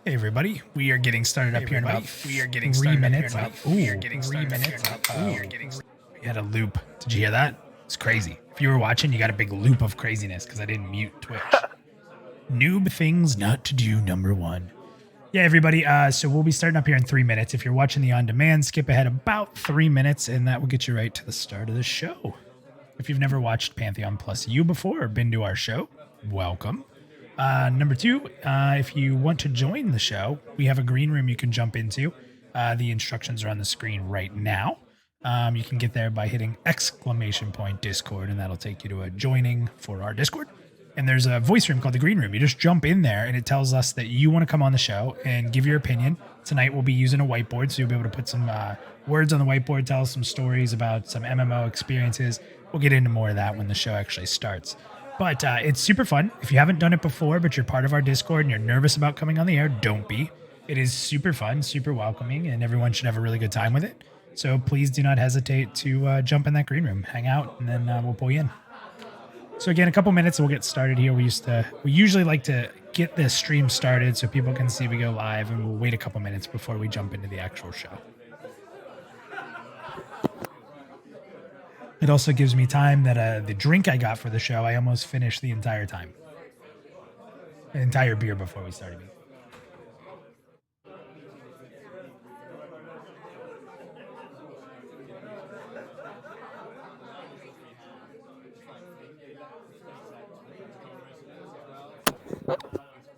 Hey everybody, we are getting started up here in about 3 minutes. We had a loop. Did you hear that? It's crazy. If you were watching, you got a big loop of craziness because I didn't mute Twitch. Noob things not to do, number one. Yeah, everybody. So we'll be starting up here in 3 minutes. If you're watching the on-demand, skip ahead about 3 minutes, and that will get you right to the start of the show. If you've never watched Pantheon PlusYou before or been to our show, welcome. Number two, if you want to join the show, we have a green room you can jump into. The instructions are on the screen right now. You can get there by hitting !Discord, and that'll take you to a joining for our Discord. And there's a voice room called the green room. You just jump in there, and it tells us that you want to come on the show and give your opinion. Tonight we'll be using a whiteboard, so you'll be able to put some words on the whiteboard, tell us some stories about some MMO experiences. We'll get into more of that when the show actually starts. But it's super fun. If you haven't done it before, but you're part of our Discord and you're nervous about coming on the air, don't be. It is super fun, super welcoming, and everyone should have a really good time with it. So please do not hesitate to jump in that green room, hang out, and then we'll pull you in. So again, a couple minutes and we'll get started here. We usually like to get this stream started so people can see we go live, and we'll wait a couple minutes before we jump into the actual show. It also gives me time that the drink I got for the show, I almost finished the entire time. An entire beer before we started.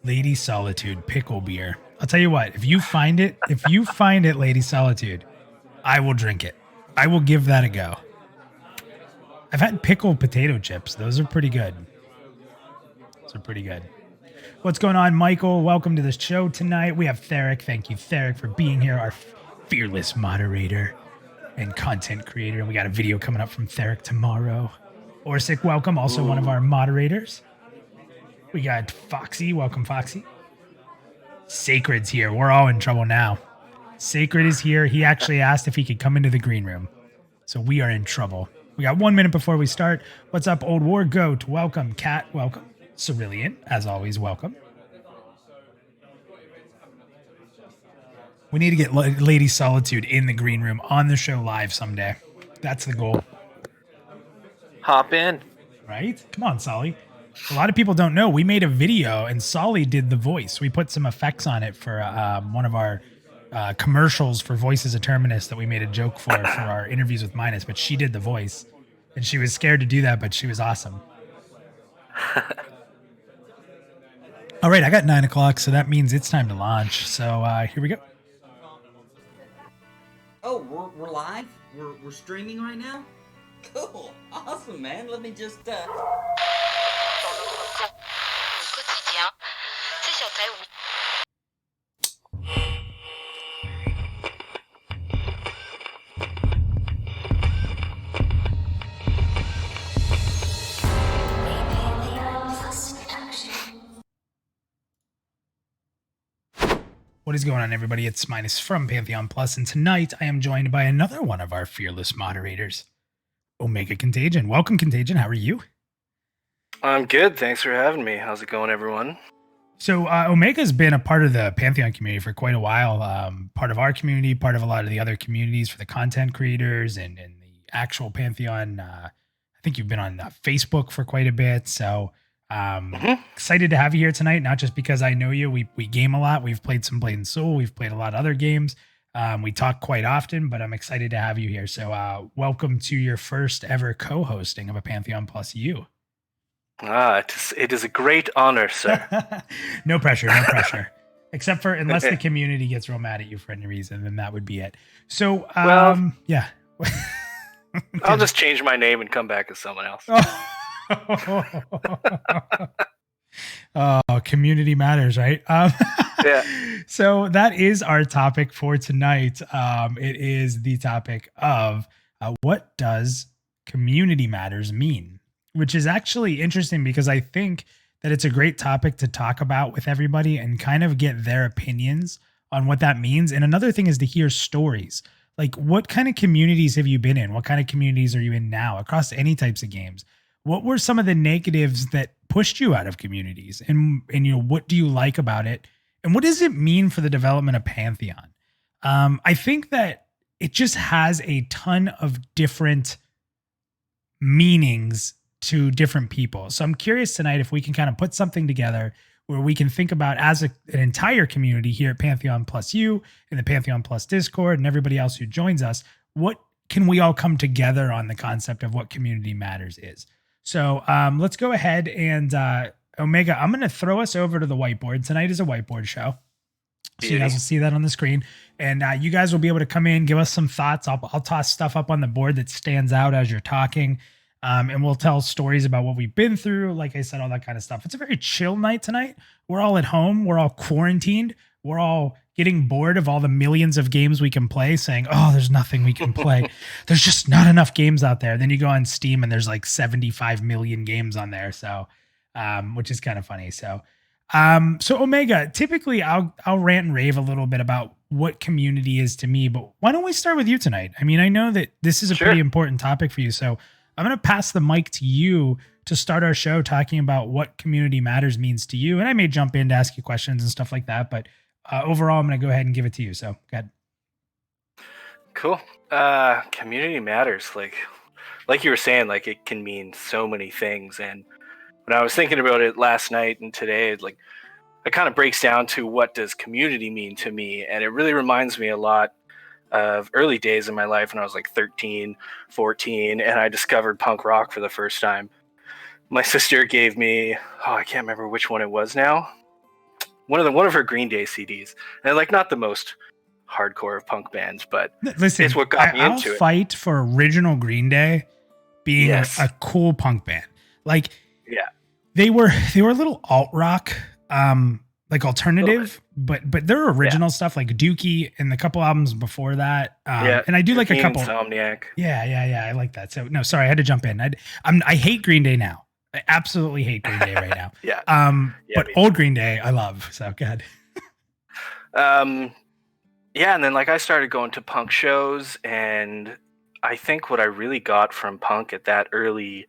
Lady Solitude pickle beer. I'll tell you what, if you find it, Lady Solitude, I will drink it. I will give that a go. I've had pickled potato chips. Those are pretty good. What's going on, Michael? Welcome to the show tonight. We have Theric. Thank you, Theric, for being here, our fearless moderator and content creator. And we got a video coming up from Theric tomorrow. Orsic, welcome. Also one of our moderators. We got Foxy. Welcome, Foxy. Sacred's here. We're all in trouble now. Sacred is here. He actually asked if he could come into the green room. So we are in trouble. We got 1 minute before we start. What's up, Old War Goat? Welcome. Cat, welcome. Cerulean, as always, welcome. We need to get Lady Solitude in the green room on the show live someday. That's the goal. Hop in. Right? Come on, Solly. A lot of people don't know. We made a video, and Solly did the voice. We put some effects on it for one of our commercials for Voices of Terminus that we made a joke for our interviews with Minus, but she did the voice, and she was scared to do that, but she was awesome. All right, I got 9 o'clock, so that means it's time to launch. So here we go. Oh, we're live? We're streaming right now? Cool. Awesome, man. Let me just What is going on, everybody? It's Minus from Pantheon Plus, and tonight I am joined by another one of our fearless moderators, OmegaContagion. Welcome, Contagion. How are you? I'm good. Thanks for having me. How's it going, everyone? So Omega's been a part of the Pantheon community for quite a while. Part of our community, part of a lot of the other communities for the content creators and the actual Pantheon. I think you've been on Facebook for quite a bit. So excited to have you here tonight, not just because I know you. We game a lot. We've played some Blade and Soul. We've played a lot of other games. We talk quite often, but I'm excited to have you here. So welcome to your first ever co-hosting of a Pantheon PlusYou. It is a great honor, sir. No pressure. Except for unless the community gets real mad at you for any reason, then that would be it. So, yeah. I'll just change my name and come back as someone else. Community matters, right? Yeah. So that is our topic for tonight. It is the topic of what does community matters mean? Which is actually interesting because I think that it's a great topic to talk about with everybody and kind of get their opinions on what that means. And another thing is to hear stories. Like, what kind of communities have you been in? What kind of communities are you in now across any types of games? What were some of the negatives that pushed you out of communities? And you know, what do you like about it? And what does it mean for the development of Pantheon? I think that it just has a ton of different meanings to different people. So I'm curious tonight if we can kind of put something together where we can think about as an entire community here at Pantheon PlusYou and the Pantheon Plus Discord and everybody else who joins us, what can we all come together on the concept of what community matters is. So let's go ahead and Omega, I'm going to throw us over to the whiteboard. Tonight is a whiteboard show. So you guys will see that on the screen. And you guys will be able to come in, give us some thoughts. I'll toss stuff up on the board that stands out as you're talking. And we'll tell stories about what we've been through. Like I said, all that kind of stuff. It's a very chill night tonight. We're all at home. We're all quarantined. We're all getting bored of all the millions of games we can play, saying, oh, there's nothing we can play. There's just not enough games out there. Then you go on Steam and there's like 75 million games on there. So, which is kind of funny. So Omega, typically I'll rant and rave a little bit about what community is to me, but why don't we start with you tonight? I mean, I know that this is a pretty important topic for you. So I'm going to pass the mic to you to start our show talking about what community matters means to you. And I may jump in to ask you questions and stuff like that, but overall, I'm going to go ahead and give it to you. So go ahead. Cool. Community matters. Like you were saying, like it can mean so many things. And when I was thinking about it last night and today, it kind of breaks down to what does community mean to me. And it really reminds me a lot of early days in my life when I was like 13, 14, and I discovered punk rock for the first time. My sister gave me, I can't remember which one it was now. One of her Green Day CDs. And like not the most hardcore of punk bands, but listen, it's what got me into it. I'll fight for original Green Day being a cool punk band. Like, yeah, they were a little alt rock, like alternative, but their original stuff, like Dookie and the couple albums before that. And I do like a couple. Insomniac. Yeah. I like that. So no, sorry, I had to jump in. I hate Green Day now. I absolutely hate Green Day right now. But old Green Day, I love. So go ahead. And then like I started going to punk shows, and I think what I really got from punk at that early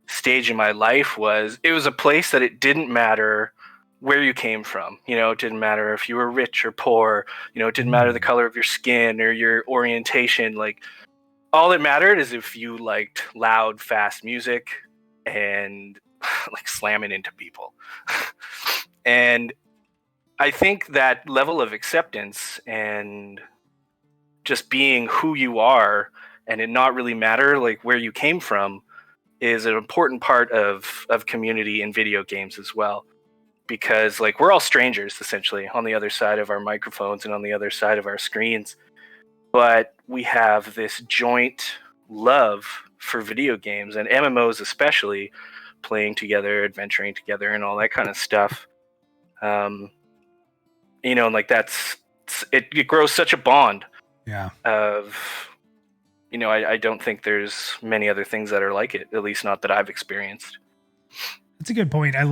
stage in my life was it was a place that it didn't matter where you came from. You know, it didn't matter if you were rich or poor. You know, it didn't matter the color of your skin or your orientation. Like, all that mattered is if you liked loud, fast music and like slamming into people. And I think that level of acceptance and just being who you are and it not really matter like where you came from is an important part of community in video games as well. Because like we're all strangers essentially on the other side of our microphones and on the other side of our screens. But we have this joint love for video games and MMOs especially, playing together, adventuring together and all that kind of stuff. You know, and like it grows such a bond. Yeah. Of, you know, I don't think there's many other things that are like it, at least not that I've experienced. That's a good point. I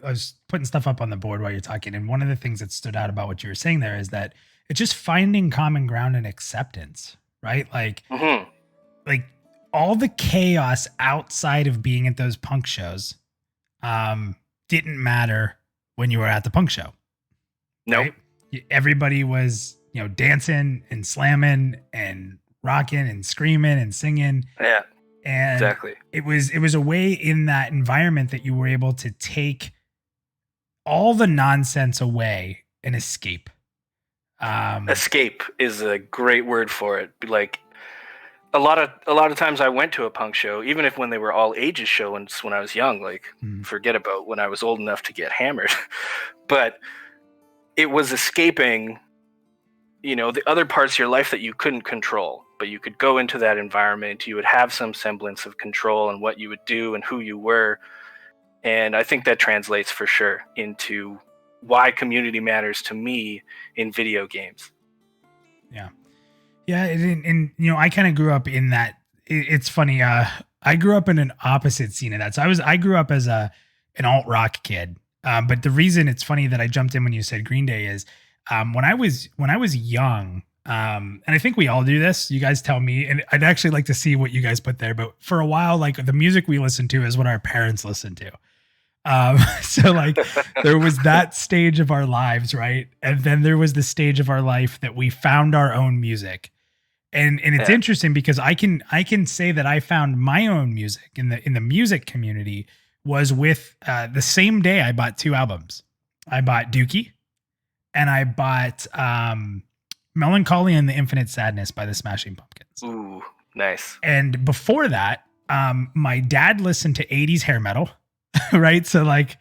was putting stuff up on the board while you're talking. And one of the things that stood out about what you were saying there is that it's just finding common ground and acceptance, right? Like, like all the chaos outside of being at those punk shows didn't matter when you were at the punk show. Nope. Right? Everybody was, you know, dancing and slamming and rocking and screaming and singing. Yeah. And exactly. It was a way in that environment that you were able to take all the nonsense away and escape. Escape is a great word for it. Like a lot of times I went to a punk show, even if when they were all ages shows when I was young, like forget about when I was old enough to get hammered, but it was escaping, you know, the other parts of your life that you couldn't control. But you could go into that environment, you would have some semblance of control on what you would do and who you were. And I think that translates for sure into why community matters to me in video games. Yeah. Yeah. And you know, I kind of grew up in that. It's funny. I grew up in an opposite scene of that. So I grew up as an alt rock kid. But the reason it's funny that I jumped in when you said Green Day is when I was young, and I think we all do this. You guys tell me, and I'd actually like to see what you guys put there. But for a while, like the music we listened to is what our parents listened to. So like there was that stage of our lives, right? And then there was the stage of our life that we found our own music. And it's interesting because I can say that I found my own music in the music community was with the same day I bought 2 albums. I bought Dookie and I bought Melancholy and the Infinite Sadness by the Smashing Pumpkins. Ooh, nice. And before that, my dad listened to 80s hair metal, right? So like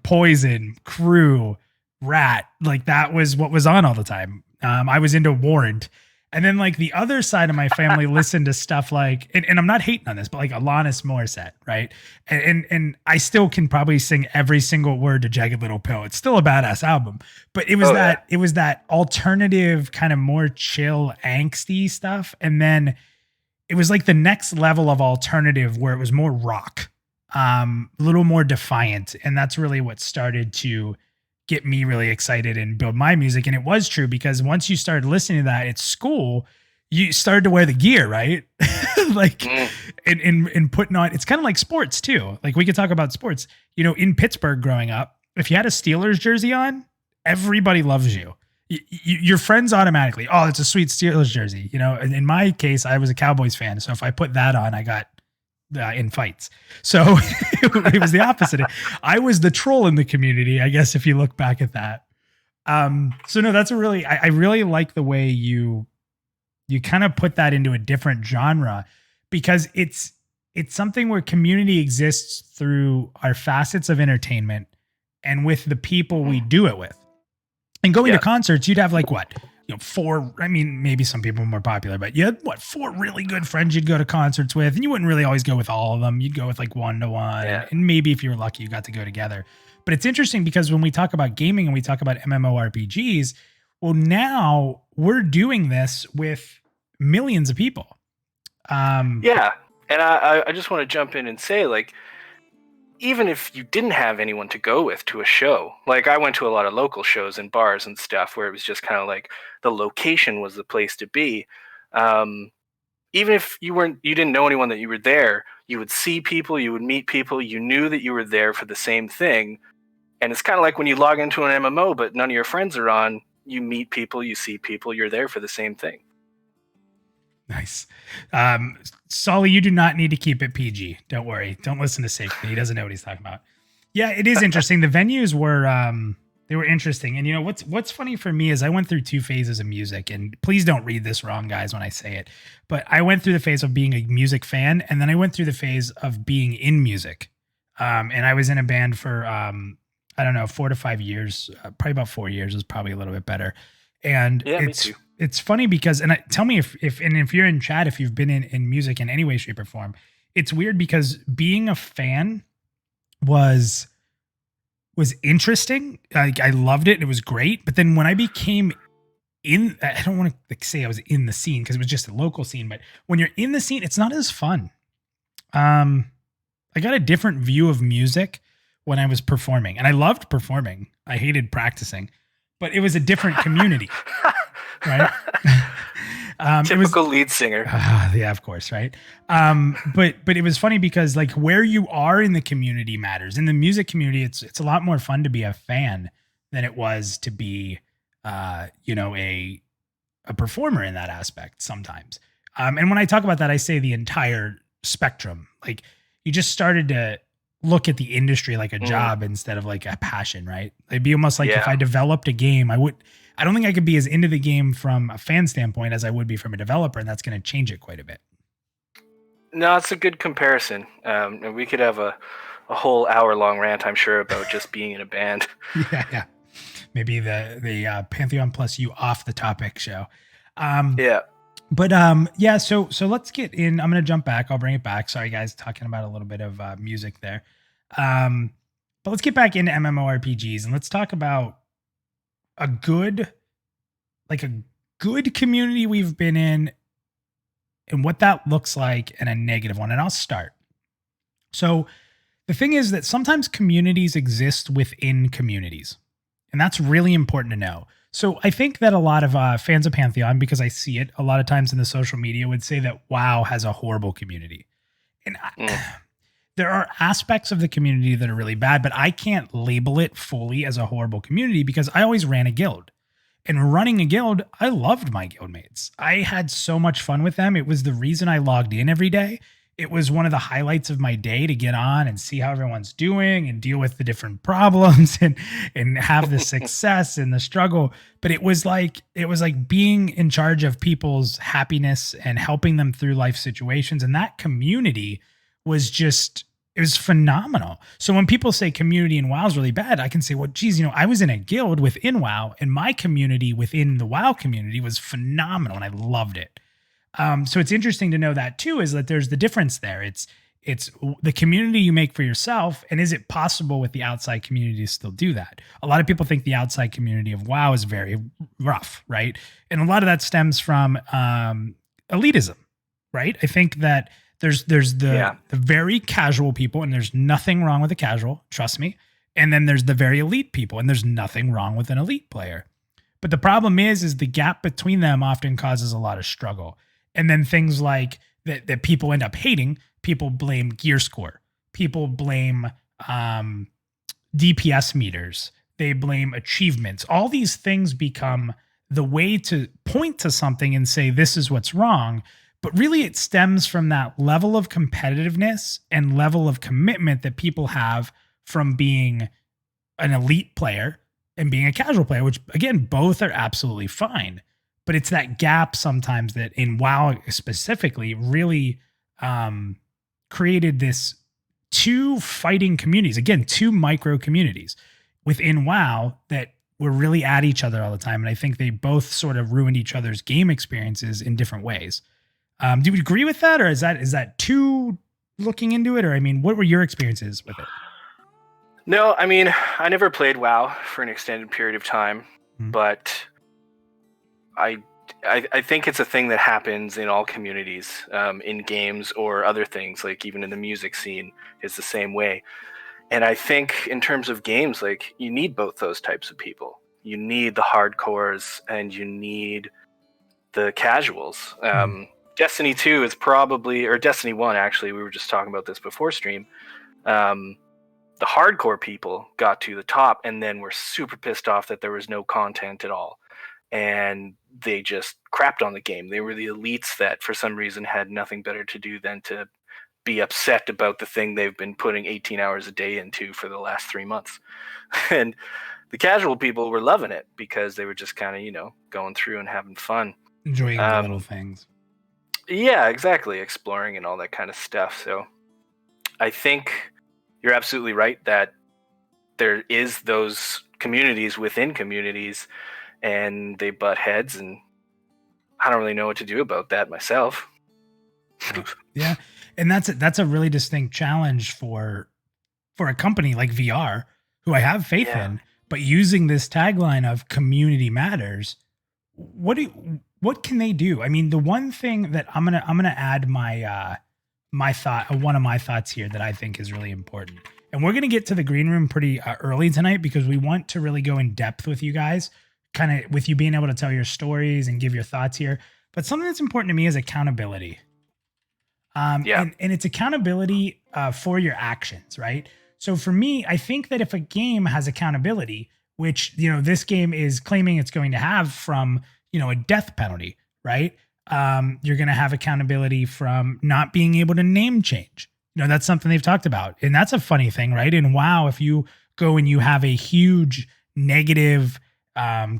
Poison, Crew, Rat, like that was what was on all the time. I was into Warrant. And then like the other side of my family listened to stuff like, and I'm not hating on this, but like Alanis Morissette, right? And I still can probably sing every single word to Jagged Little Pill. It's still a badass album, but it was that alternative kind of more chill, angsty stuff. And then it was like the next level of alternative where it was more rock, a little more defiant. And that's really what started to get me really excited and build my music. And it was true because once you started listening to that at school, you started to wear the gear, right? Like in putting on, it's kind of like sports too. Like we could talk about sports, you know, in Pittsburgh growing up, if you had a Steelers jersey on, everybody loves you. Your friends automatically, oh, it's a sweet Steelers jersey. You know, in my case, I was a Cowboys fan. So if I put that on, I got in fights. So it was the opposite. I was the troll in the community, I guess, if you look back at that. So no, that's I really like the way you kind of put that into a different genre because it's something where community exists through our facets of entertainment and with the people we do it with. And going to concerts, you'd have like what? 4, I mean, maybe some people are more popular, but you had 4 really good friends you'd go to concerts with, and you wouldn't really always go with all of them. You'd go with like 1-to-1, and maybe if you were lucky, you got to go together. But it's interesting because when we talk about gaming and we talk about MMORPGs, well, now we're doing this with millions of people. And I just want to jump in and say, like, even if you didn't have anyone to go with to a show, like I went to a lot of local shows and bars and stuff where it was just kind of like the location was the place to be. Even if you didn't know anyone that you were there, you would see people, you would meet people, you knew that you were there for the same thing. And it's kind of like when you log into an MMO, but none of your friends are on, you meet people, you see people, you're there for the same thing. Nice. Solly, you do not need to keep it PG. Don't worry. Don't listen to Safety. He doesn't know what he's talking about. Yeah, it is interesting. The venues were they were interesting. And you know what's funny for me is I went through 2 phases of music, and please don't read this wrong, guys, when I say it. But I went through the phase of being a music fan, and then I went through the phase of being in music. And I was in a band for I don't know, 4 to 5 years, probably about 4 years is probably a little bit better. And it's funny because, and tell me if you're in chat, if you've been in music in any way, shape, or form, it's weird because being a fan was interesting. I loved it. It was great. But then when I became I don't want to say I was in the scene because it was just a local scene, but when you're in the scene, it's not as fun. I got a different view of music when I was performing, and I loved performing. I hated practicing, but it was a different community. Right. Typical lead singer. Yeah, of course. Right. But it was funny because like where you are in the community matters. In the music community, it's a lot more fun to be a fan than it was to be, a performer in that aspect sometimes. And when I talk about that, I say the entire spectrum. Like you just started to look at the industry like a job instead of like a passion, right? It'd be almost like if I developed a game, I don't think I could be as into the game from a fan standpoint as I would be from a developer, and that's going to change it quite a bit. No, it's a good comparison. And we could have a whole hour-long rant, I'm sure, about just being in a band. Yeah. Maybe the Pantheon PlusYou off the topic show. But so let's get in. I'm going to jump back. I'll bring it back. Sorry, guys, talking about a little bit of music there. But let's get back into MMORPGs and let's talk about a good community we've been in and what that looks like and a negative one. And I'll start. So the thing is that sometimes communities exist within communities, and that's really important to know. So I think that a lot of fans of Pantheon, because I see it a lot of times in the social media, would say that WoW has a horrible community. And there are aspects of the community that are really bad, but I can't label it fully as a horrible community because I always ran a guild. And running a guild, I loved my guildmates. I had so much fun with them. It was the reason I logged in every day. It was one of the highlights of my day to get on and see how everyone's doing and deal with the different problems and have the success and the struggle. But it was like being in charge of people's happiness and helping them through life situations. And that community was just, it was phenomenal. So when people say community in WoW is really bad, I can say, well, geez, I was in a guild within WoW and my community within the WoW community was phenomenal and I loved it. So it's interesting to know that too, is that there's the difference there. It's the community you make for yourself. And is it possible with the outside community to still do that? A lot of people think the outside community of WoW is very rough, right? And a lot of that stems from elitism, right? I think that there's the very casual people, and there's nothing wrong with a casual, trust me. And then there's the very elite people, and there's nothing wrong with an elite player. But the problem is the gap between them often causes a lot of struggle. And then things like that people end up hating, people blame gear score. People blame DPS meters. They blame achievements. All these things become the way to point to something and say, this is what's wrong. But really it stems from that level of competitiveness and level of commitment that people have from being an elite player and being a casual player, which again, both are absolutely fine. But it's that gap sometimes that in WoW specifically really created this two fighting communities, again, two micro communities within WoW that were really at each other all the time. And I think they both sort of ruined each other's game experiences in different ways. Do you agree with that? Or is that too looking into it? Or, I mean, what were your experiences with it? No, I mean, I never played WoW for an extended period of time, but I think it's a thing that happens in all communities, in games or other things, like even in the music scene is the same way. And I think in terms of games, like you need both those types of people. You need the hardcores and you need the casuals. Destiny 2 is probably, or Destiny 1 actually, we were just talking about this before stream. The hardcore people got to the top and then were super pissed off that there was no content at all. And they just crapped on the game. They were the elites that for some reason had nothing better to do than to be upset about the thing they've been putting 18 hours a day into for the last 3 months. And the casual people were loving it because they were just kind of, going through and having fun. Enjoying the little things. Yeah, exactly. Exploring and all that kind of stuff. So I think you're absolutely right that there is those communities within communities and they butt heads, and I don't really know what to do about that myself. Yeah. And that's a really distinct challenge for a company like VR, who I have faith in, but using this tagline of community matters. What can they do? I mean, the one thing that I'm gonna add my thought, one of my thoughts here that I think is really important, and we're gonna get to the green room pretty early tonight because we want to really go in depth with you guys, kind of with you being able to tell your stories and give your thoughts here. But something that's important to me is accountability. And it's accountability for your actions, right? So for me, I think that if a game has accountability, which, this game is claiming it's going to have from, a death penalty, right? You're going to have accountability from not being able to name change. That's something they've talked about. And that's a funny thing, right? And wow, if you go and you have a huge negative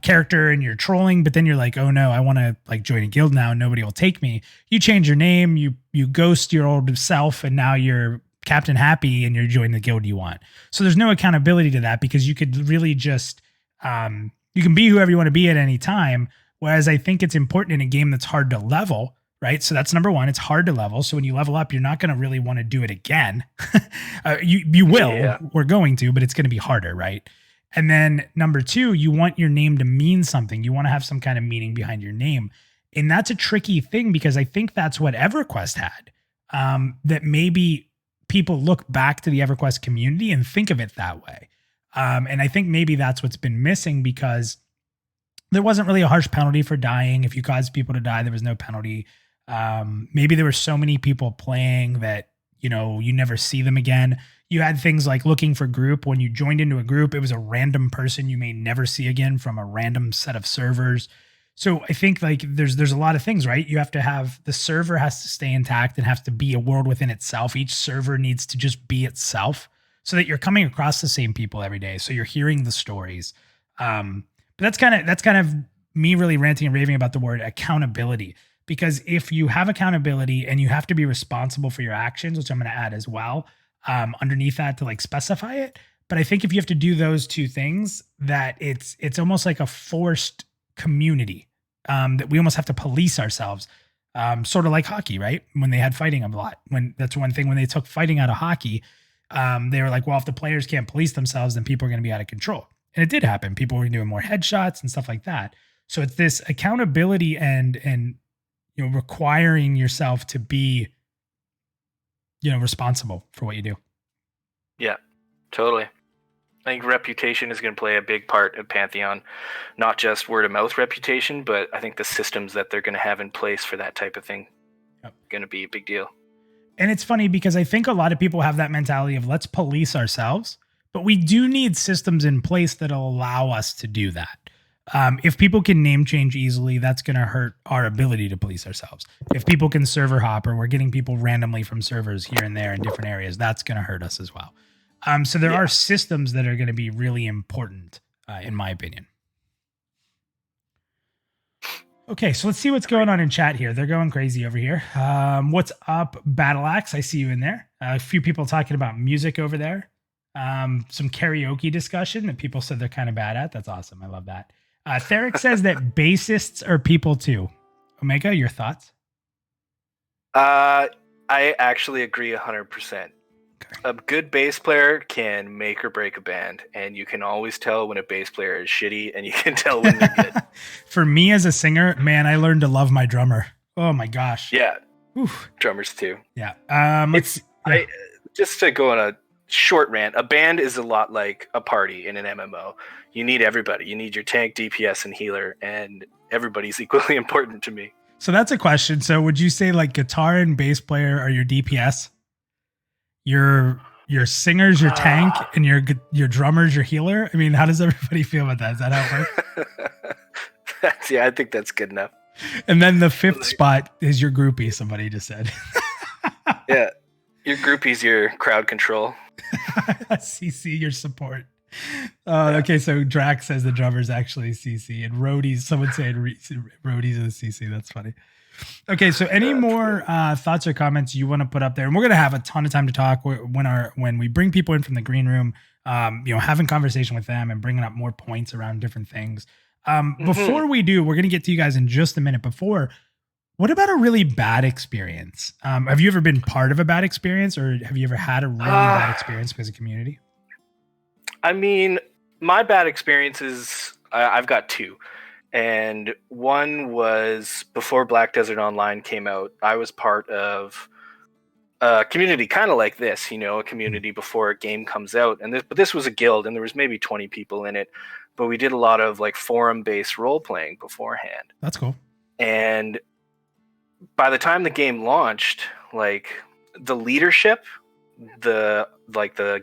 character and you're trolling, but then you're like, oh no, I want to join a guild now and nobody will take me. You change your name, you ghost your old self, and now you're Captain Happy and you're joining the guild you want. So there's no accountability to that because you could really just, you can be whoever you want to be at any time. Whereas I think it's important in a game that's hard to level, right? So that's number one, it's hard to level. So when you level up, you're not going to really want to do it again. You will, we're going to, but it's going to be harder, right? And then number two, you want your name to mean something. You want to have some kind of meaning behind your name. And that's a tricky thing because I think that's what EverQuest had, that maybe people look back to the EverQuest community and think of it that way. And I think maybe that's what's been missing because there wasn't really a harsh penalty for dying. If you caused people to die, there was no penalty. Maybe there were so many people playing that, you know, you never see them again. You had things like looking for group. When you joined into a group, it was a random person you may never see again from a random set of servers. So I think like there's a lot of things, right? You have to have the server has to stay intact and has to be a world within itself. Each server needs to just be itself so that you're coming across the same people every day. So you're hearing the stories. But that's kind of me really ranting and raving about the word accountability. Because if you have accountability and you have to be responsible for your actions, which I'm going to add as well, underneath that to like specify it. But I think if you have to do those two things, that it's almost like a forced community that we almost have to police ourselves, sort of like hockey, right? When they had fighting a lot, that's one thing when they took fighting out of hockey, they were like, well, if the players can't police themselves, then people are going to be out of control. And it did happen. People were doing more headshots and stuff like that. So it's this accountability and you know, requiring yourself to be, you know, responsible for what you do. Yeah, totally. I think reputation is going to play a big part of Pantheon, not just word of mouth reputation, but I think the systems that they're going to have in place for that type of thing going to be a big deal. And it's funny because I think a lot of people have that mentality of let's police ourselves, but we do need systems in place that'll allow us to do that. If people can name change easily, that's going to hurt our ability to police ourselves. If people can server hop or we're getting people randomly from servers here and there in different areas, that's going to hurt us as well. So there are systems that are going to be really important, in my opinion. Okay, so let's see what's going on in chat here. They're going crazy over here. What's up, Battle Axe? I see you in there. A few people talking about music over there. Some karaoke discussion that people said they're kind of bad at. That's awesome. I love that. Theric says that bassists are people too. Omega, your thoughts? I actually agree 100%. A good bass player can make or break a band, and you can always tell when a bass player is shitty, and you can tell when they're good. For me as a singer, man, I learned to love my drummer. Oh my gosh. Yeah. Oof. Drummers too. Yeah. Just to go on a short rant, a band is a lot like a party in an MMO. You need everybody. You need your tank, DPS, and healer, and everybody's equally important to me. So that's a question. So would you say like guitar and bass player are your DPS? Your singer's your tank, and your drummer's your healer? I mean, how does everybody feel about that? Is that how it works? Yeah, I think that's good enough. And then the fifth spot is your groupie, somebody just said. Yeah. Your groupie's your crowd control. CC, your support. Okay, so Drax says the drummer's actually CC, and Roadies, someone said Roadies is CC. That's funny. Okay, so any more thoughts or comments you want to put up there? And we're gonna have a ton of time to talk when we bring people in from the green room. Having conversation with them and bringing up more points around different things. Before we do, we're gonna get to you guys in just a minute. Before, what about a really bad experience? Have you ever been part of a bad experience, or have you ever had a really bad experience because of community? I mean, my bad experiences, I've got two. And one was before Black Desert Online came out. I was part of a community kind of like this, a community before a game comes out. But this was a guild, and there was maybe 20 people in it. But we did a lot of like forum-based role-playing beforehand. That's cool. And by the time the game launched, like the leadership, the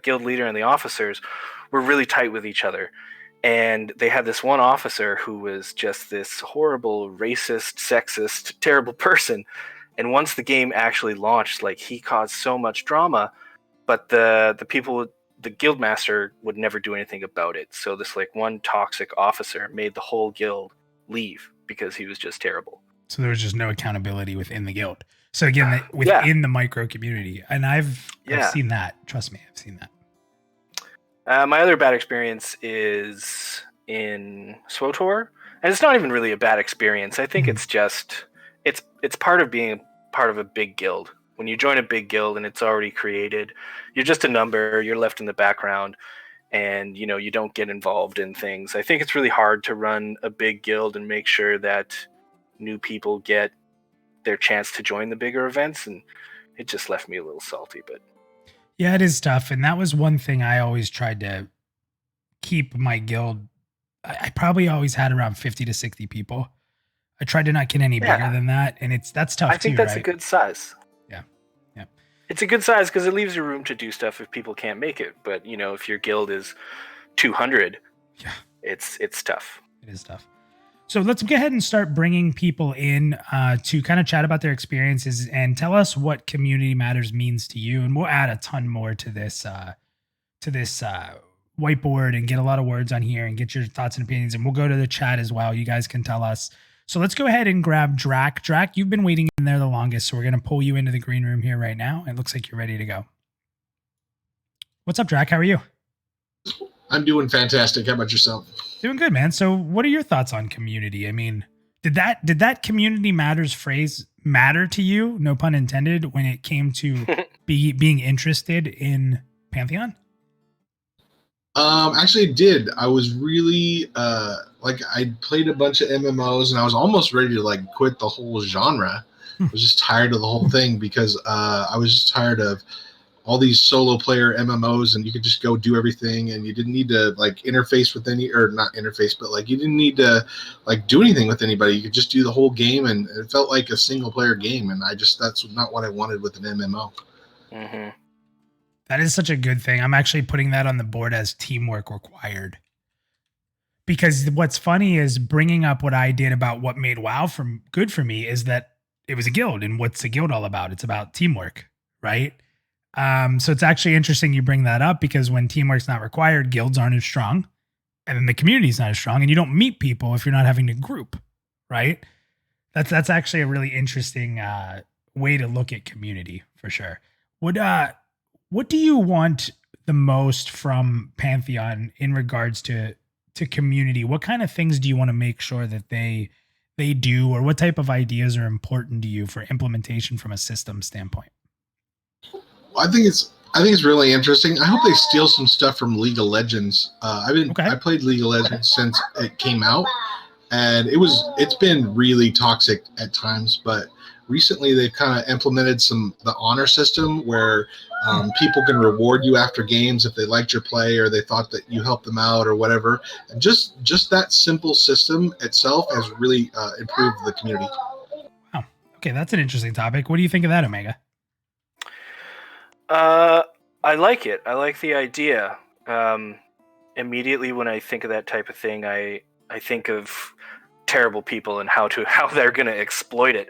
guild leader and the officers were really tight with each other. And they had this one officer who was just this horrible, racist, sexist, terrible person. And once the game actually launched, like he caused so much drama, but the guild master would never do anything about it. So this like one toxic officer made the whole guild leave because he was just terrible. So there was just no accountability within the guild. So again, within the micro community, and I've seen that. Trust me, I've seen that. My other bad experience is in SWTOR, and it's not even really a bad experience. I think it's just it's part of being part of a big guild. When you join a big guild and it's already created, you're just a number. You're left in the background, and you don't get involved in things. I think it's really hard to run a big guild and make sure that new people get their chance to join the bigger events, and it just left me a little salty. But yeah, it is tough. And that was one thing I always tried to keep my guild. I probably always had around 50 to 60 people. I tried to not get any bigger than that. And that's tough. I think that's a good size. Yeah. It's a good size because it leaves you room to do stuff if people can't make it. But if your guild is 200, Yeah, it's tough. it is tough. So let's go ahead and start bringing people in to kind of chat about their experiences and tell us what Community Matters means to you. And we'll add a ton more to this whiteboard and get a lot of words on here and get your thoughts and opinions. And we'll go to the chat as well. You guys can tell us. So let's go ahead and grab Drac. Drac, you've been waiting in there the longest, so we're going to pull you into the green room here right now. It looks like you're ready to go. What's up, Drac? How are you? I'm doing fantastic. How about yourself? Doing good, man. So what are your thoughts on community? I mean, did that Community Matters phrase matter to you, no pun intended, when it came to being interested in Pantheon? Actually it did. I was really I played a bunch of MMOs and I was almost ready to quit the whole genre. I was just tired of the whole thing because I was just tired of all these solo player MMOs and you could just go do everything and you didn't need to interface with not interface, but you didn't need to do anything with anybody. You could just do the whole game and it felt like a single player game, and that's not what I wanted with an MMO. Mm-hmm. That is such a good thing. I'm actually putting that on the board as teamwork required. Because what's funny is bringing up what I did about what made WoW good for me is that it was a guild. And what's a guild all about? It's about teamwork, right? So it's actually interesting you bring that up because when teamwork's not required, guilds aren't as strong. And then the community's not as strong. And you don't meet people if you're not having to group, right? That's actually a really interesting way to look at community for sure. What do you want the most from Pantheon in regards to community? What kind of things do you want to make sure that they do, or what type of ideas are important to you for implementation from a system standpoint? I think it's really interesting. I hope they steal some stuff from League of Legends. I played League of Legends since it came out, and it's been really toxic at times, but recently they've kind of implemented the honor system where people can reward you after games if they liked your play or they thought that you helped them out or whatever. And just that simple system itself has really improved the community. Wow. Okay, that's an interesting topic. What do you think of that, Omega? I like it. I like the idea. Immediately when I think of that type of thing, I think of terrible people and how they're going to exploit it.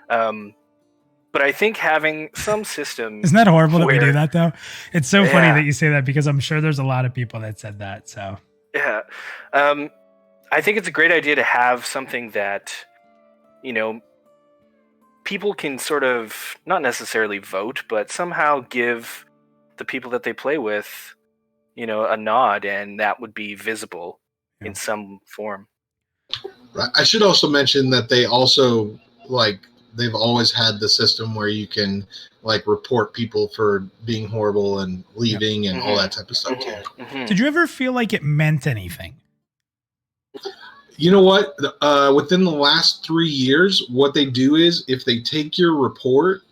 But I think having some system... Isn't that horrible that we do that, though? It's so funny that you say that because I'm sure there's a lot of people that said that. So yeah. I think it's a great idea to have something that, people can sort of not necessarily vote, but somehow give the people that they play with, a nod, and that would be visible in some form. I should also mention that they also they've always had the system where you can report people for being horrible and leaving and all that type of stuff too. Mm-hmm. Did you ever feel like it meant anything? You know what? Within the last 3 years, what they do is if they take your report,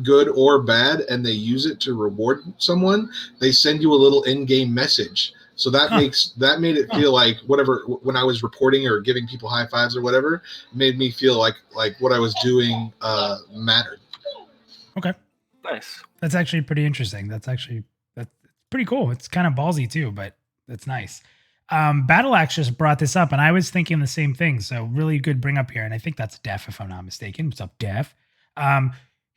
good or bad, and they use it to reward someone, they send you a little in-game message. So that made it feel like whatever, when I was reporting or giving people high fives or whatever, made me feel like what I was doing mattered. Okay. Nice. That's actually pretty interesting. That's pretty cool. It's kind of ballsy too, but that's nice. Battle Axe just brought this up, and I was thinking the same thing. So really good bring up here, and I think that's Def, if I'm not mistaken. What's up, Def?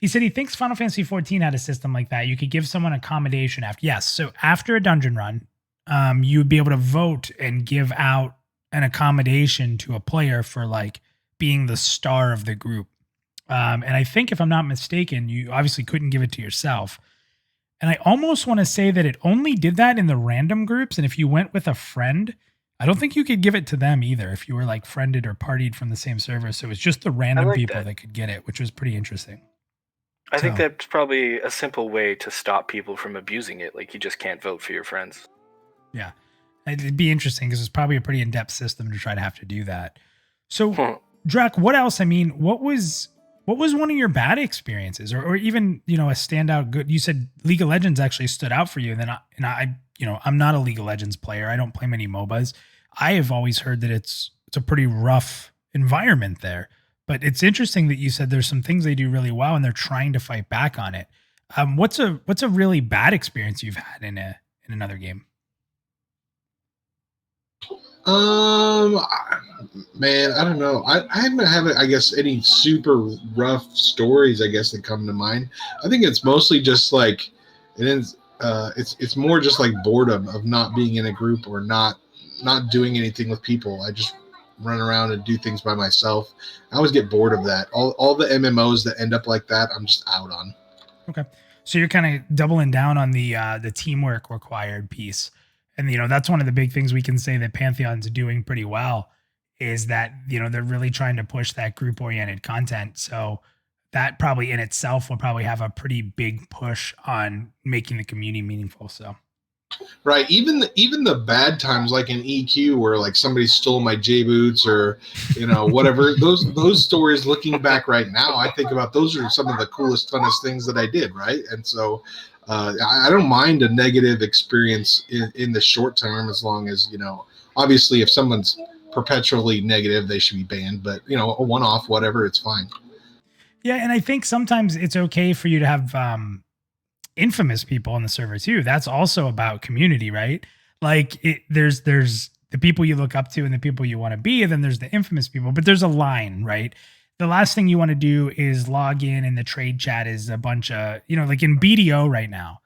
He said he thinks Final Fantasy XIV had a system like that. You could give someone accommodation after. Yes, so after a dungeon run, you would be able to vote and give out an accommodation to a player for being the star of the group. And I think, if I'm not mistaken, you obviously couldn't give it to yourself. And I almost want to say that it only did that in the random groups. And if you went with a friend, I don't think you could give it to them either if you were friended or partied from the same server. So it's just the random people that could get it, which was pretty interesting. I think that's probably a simple way to stop people from abusing it. You just can't vote for your friends. Yeah. It'd be interesting because it's probably a pretty in-depth system to try to have to do that. So, Drac, what else? I mean, what was one of your bad experiences or even, a standout good? You said League of Legends actually stood out for you. And then I'm not a League of Legends player. I don't play many MOBAs. I have always heard that it's a pretty rough environment there. But it's interesting that you said there's some things they do really well and they're trying to fight back on it. What's a really bad experience you've had in another game? Man, I don't know. I haven't had, I guess, any super rough stories, I guess, that come to mind. I think it's mostly just like it's more just like boredom of not being in a group or not doing anything with people. I just run around and do things by myself. I always get bored of that. All the MMOs that end up like that, I'm just out on. Okay. So you're kind of doubling down on the teamwork required piece. And, that's one of the big things we can say that Pantheon's doing pretty well is that, they're really trying to push that group oriented content. So that probably in itself will probably have a pretty big push on making the community meaningful. So. Right. Even the bad times, like in EQ, where like somebody stole my J boots or, whatever, those stories looking back right now, I think about those are some of the coolest, funnest things that I did. Right. And so I don't mind a negative experience in the short term, as long as, obviously if someone's perpetually negative, they should be banned, but a one-off, whatever, it's fine. Yeah. And I think sometimes it's okay for you to have, infamous people on the server too. That's also about community, right? Like there's the people you look up to and the people you want to be, and then there's the infamous people, but there's a line, right? The last thing you want to do is log in and the trade chat is a bunch of, like in BDO right now.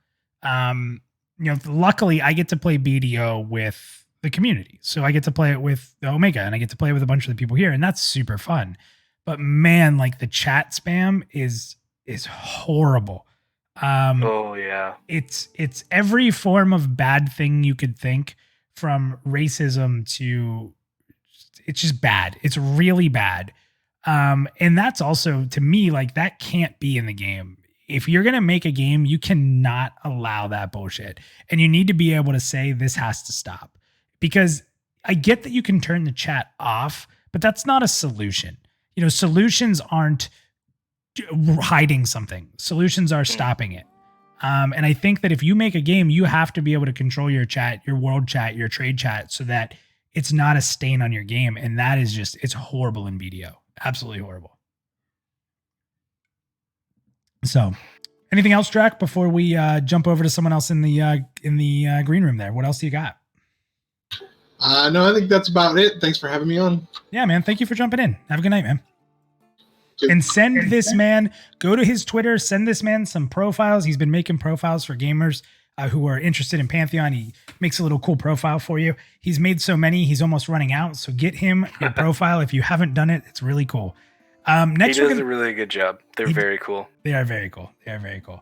Luckily I get to play BDO with the community. So I get to play it with the Omega and I get to play with a bunch of the people here, and that's super fun. But man, like the chat spam is horrible. Oh yeah. It's every form of bad thing you could think, from racism to, it's just bad. It's really bad. And that's also, to me, like that can't be in the game. If you're going to make a game, you cannot allow that bullshit. And you need to be able to say, this has to stop, because I get that you can turn the chat off, but that's not a solution. Solutions aren't hiding something. Solutions are stopping it. And I think that if you make a game, you have to be able to control your chat, your world chat, your trade chat, so that it's not a stain on your game. And that is just, it's horrible in BDO. Absolutely horrible. So anything else, Drac, before we jump over to someone else in the green room there? What else do you got? No, I think that's about it. Thanks for having me on. Yeah, man. Thank you for jumping in. Have a good night, man. And send this man, go to his Twitter, send this man some profiles. He's been making profiles for gamers who are interested in Pantheon. He makes a little cool profile for you. He's made so many, he's almost running out. So get him your profile. If you haven't done it, it's really cool. Next, he does a really good job. They're very cool. They are very cool. They are very cool.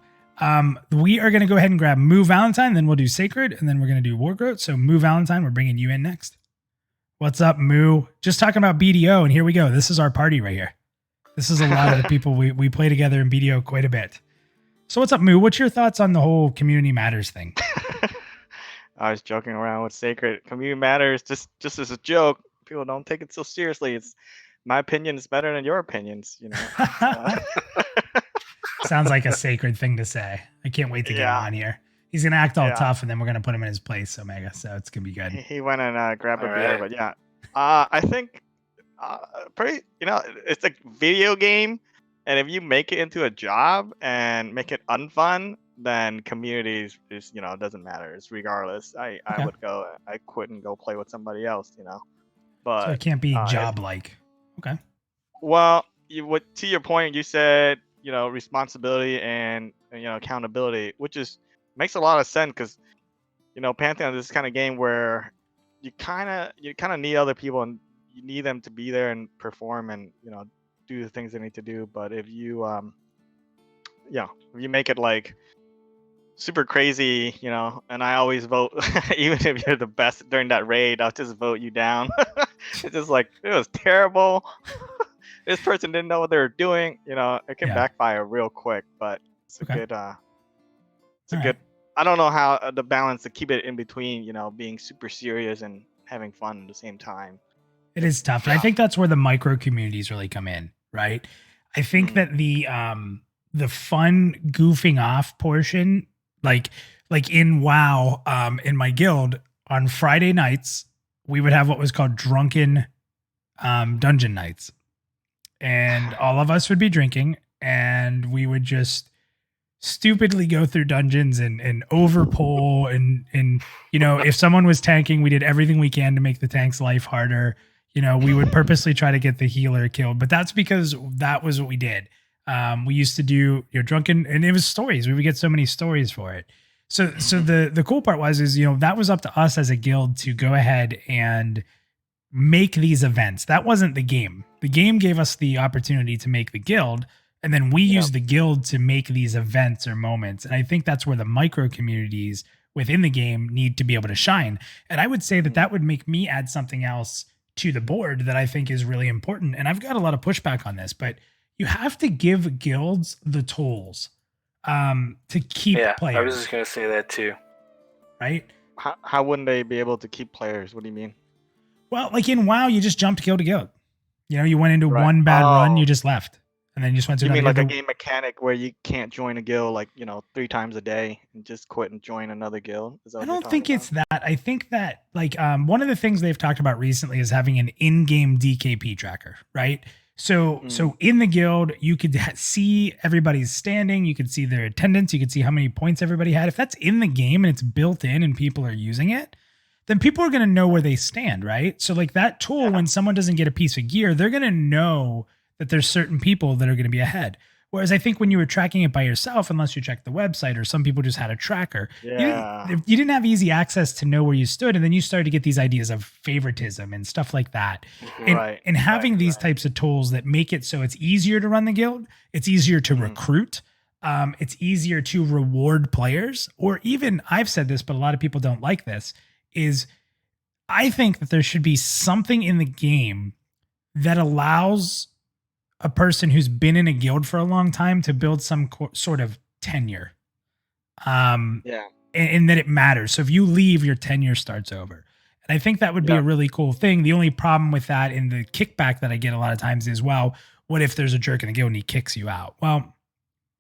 We are going to go ahead and grab Moo Valentine, then we'll do Sacred, and then we're going to do Wargroat. So Moo Valentine, we're bringing you in next. What's up, Moo? Just talking about BDO, and here we go. This is our party right here. This is a lot of the people we play together in BDO quite a bit. So what's up, Moo? What's your thoughts on the whole community matters thing? I was joking around with Sacred. Community matters just as a joke. People don't take it so seriously. It's my opinion is better than your opinions, Sounds like a Sacred thing to say. I can't wait to get him on here. He's gonna act all tough, and then we're gonna put him in his place, Omega. So it's gonna be good. He went and grabbed a beer, but yeah, I think. Pretty, it's a video game, and if you make it into a job and make it unfun, then communities is doesn't matter. It's regardless. I would go. I quit and go play with somebody else. But so it can't be job like. Okay. Well, to your point, you said responsibility and accountability, which makes a lot of sense because Pantheon is this kind of game where you kind of need other people and you need them to be there and perform and do the things they need to do. But if you if you make it like super crazy, and I always vote even if you're the best during that raid, I'll just vote you down. It's just like, it was terrible. This person didn't know what they were doing. It can backfire real quick, but it's a good good. I don't know how the balance to keep it in between, being super serious and having fun at the same time. It is tough. And I think that's where the micro communities really come in, right? I think that the fun goofing off portion, like in WoW, in my guild on Friday nights, we would have what was called drunken dungeon nights. And all of us would be drinking and we would just stupidly go through dungeons and overpull and you know, if someone was tanking, we did everything we can to make the tank's life harder. You know, we would purposely try to get the healer killed, but that's because that was what we did. We used to do, you know, drunken, and it was stories. We would get so many stories for it. So the cool part is, you know, that was up to us as a guild to go ahead and make these events. That wasn't the game. The game gave us the opportunity to make the guild, and then we used the guild to make these events or moments. And I think that's where the micro communities within the game need to be able to shine. And I would say that that would make me add something else to the board that I think is really important. And I've got a lot of pushback on this, but you have to give guilds the tools to keep players. I was just going to say that too. Right? How wouldn't they be able to keep players? What do you mean? Well, like in WoW, you just jumped guild to guild. You know, you went into one bad run, you just left. And then you just went to You another mean like guild. a game mechanic where you can't join a guild like, you know, 3 times a day and just quit and join another guild? Is that I what you're don't think talking it's that. I think that like one of the things they've talked about recently is having an in-game DKP tracker, right? So in the guild, you could see everybody's standing, you could see their attendance, you could see how many points everybody had. If that's in the game and it's built in and people are using it, then people are going to know where they stand, right? So like that tool, when someone doesn't get a piece of gear, they're going to know that there's certain people that are going to be ahead. Whereas I think when you were tracking it by yourself, unless you checked the website or some people just had a tracker, you didn't have easy access to know where you stood. And then you started to get these ideas of favoritism and stuff like that. And having these types of tools that make it so it's easier to run the guild, it's easier to recruit, it's easier to reward players, or even, I've said this, but a lot of people don't like this, is I think that there should be something in the game that allows a person who's been in a guild for a long time to build some sort of tenure. And that it matters. So if you leave, your tenure starts over. And I think that would be a really cool thing. The only problem with that and the kickback that I get a lot of times is, well, what if there's a jerk in the guild and he kicks you out? Well,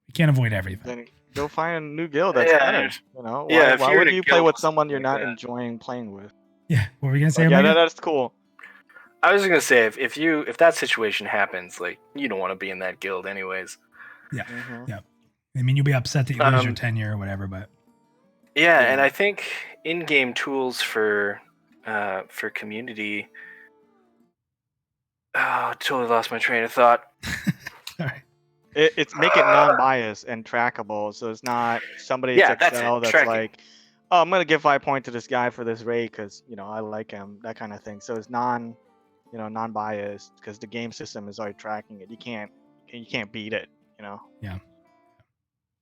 you can't avoid everything. Then go find a new guild that's better. You know, why would you play with someone you're not enjoying playing with? Yeah, what were we gonna say? Yeah, that's cool. I was just gonna say if that situation happens, like you don't want to be in that guild anyways. Yeah, yeah. I mean, you'll be upset that you lose your tenure or whatever, but and I think in-game tools for community. Oh, totally lost my train of thought. All right. It's make it non-biased and trackable, so it's not somebody at Excel that's like, oh, I'm gonna give 5 points to this guy for this raid because you know I like him, that kind of thing. So it's non-biased because the game system is already tracking it. You can't beat it, you know. Yeah.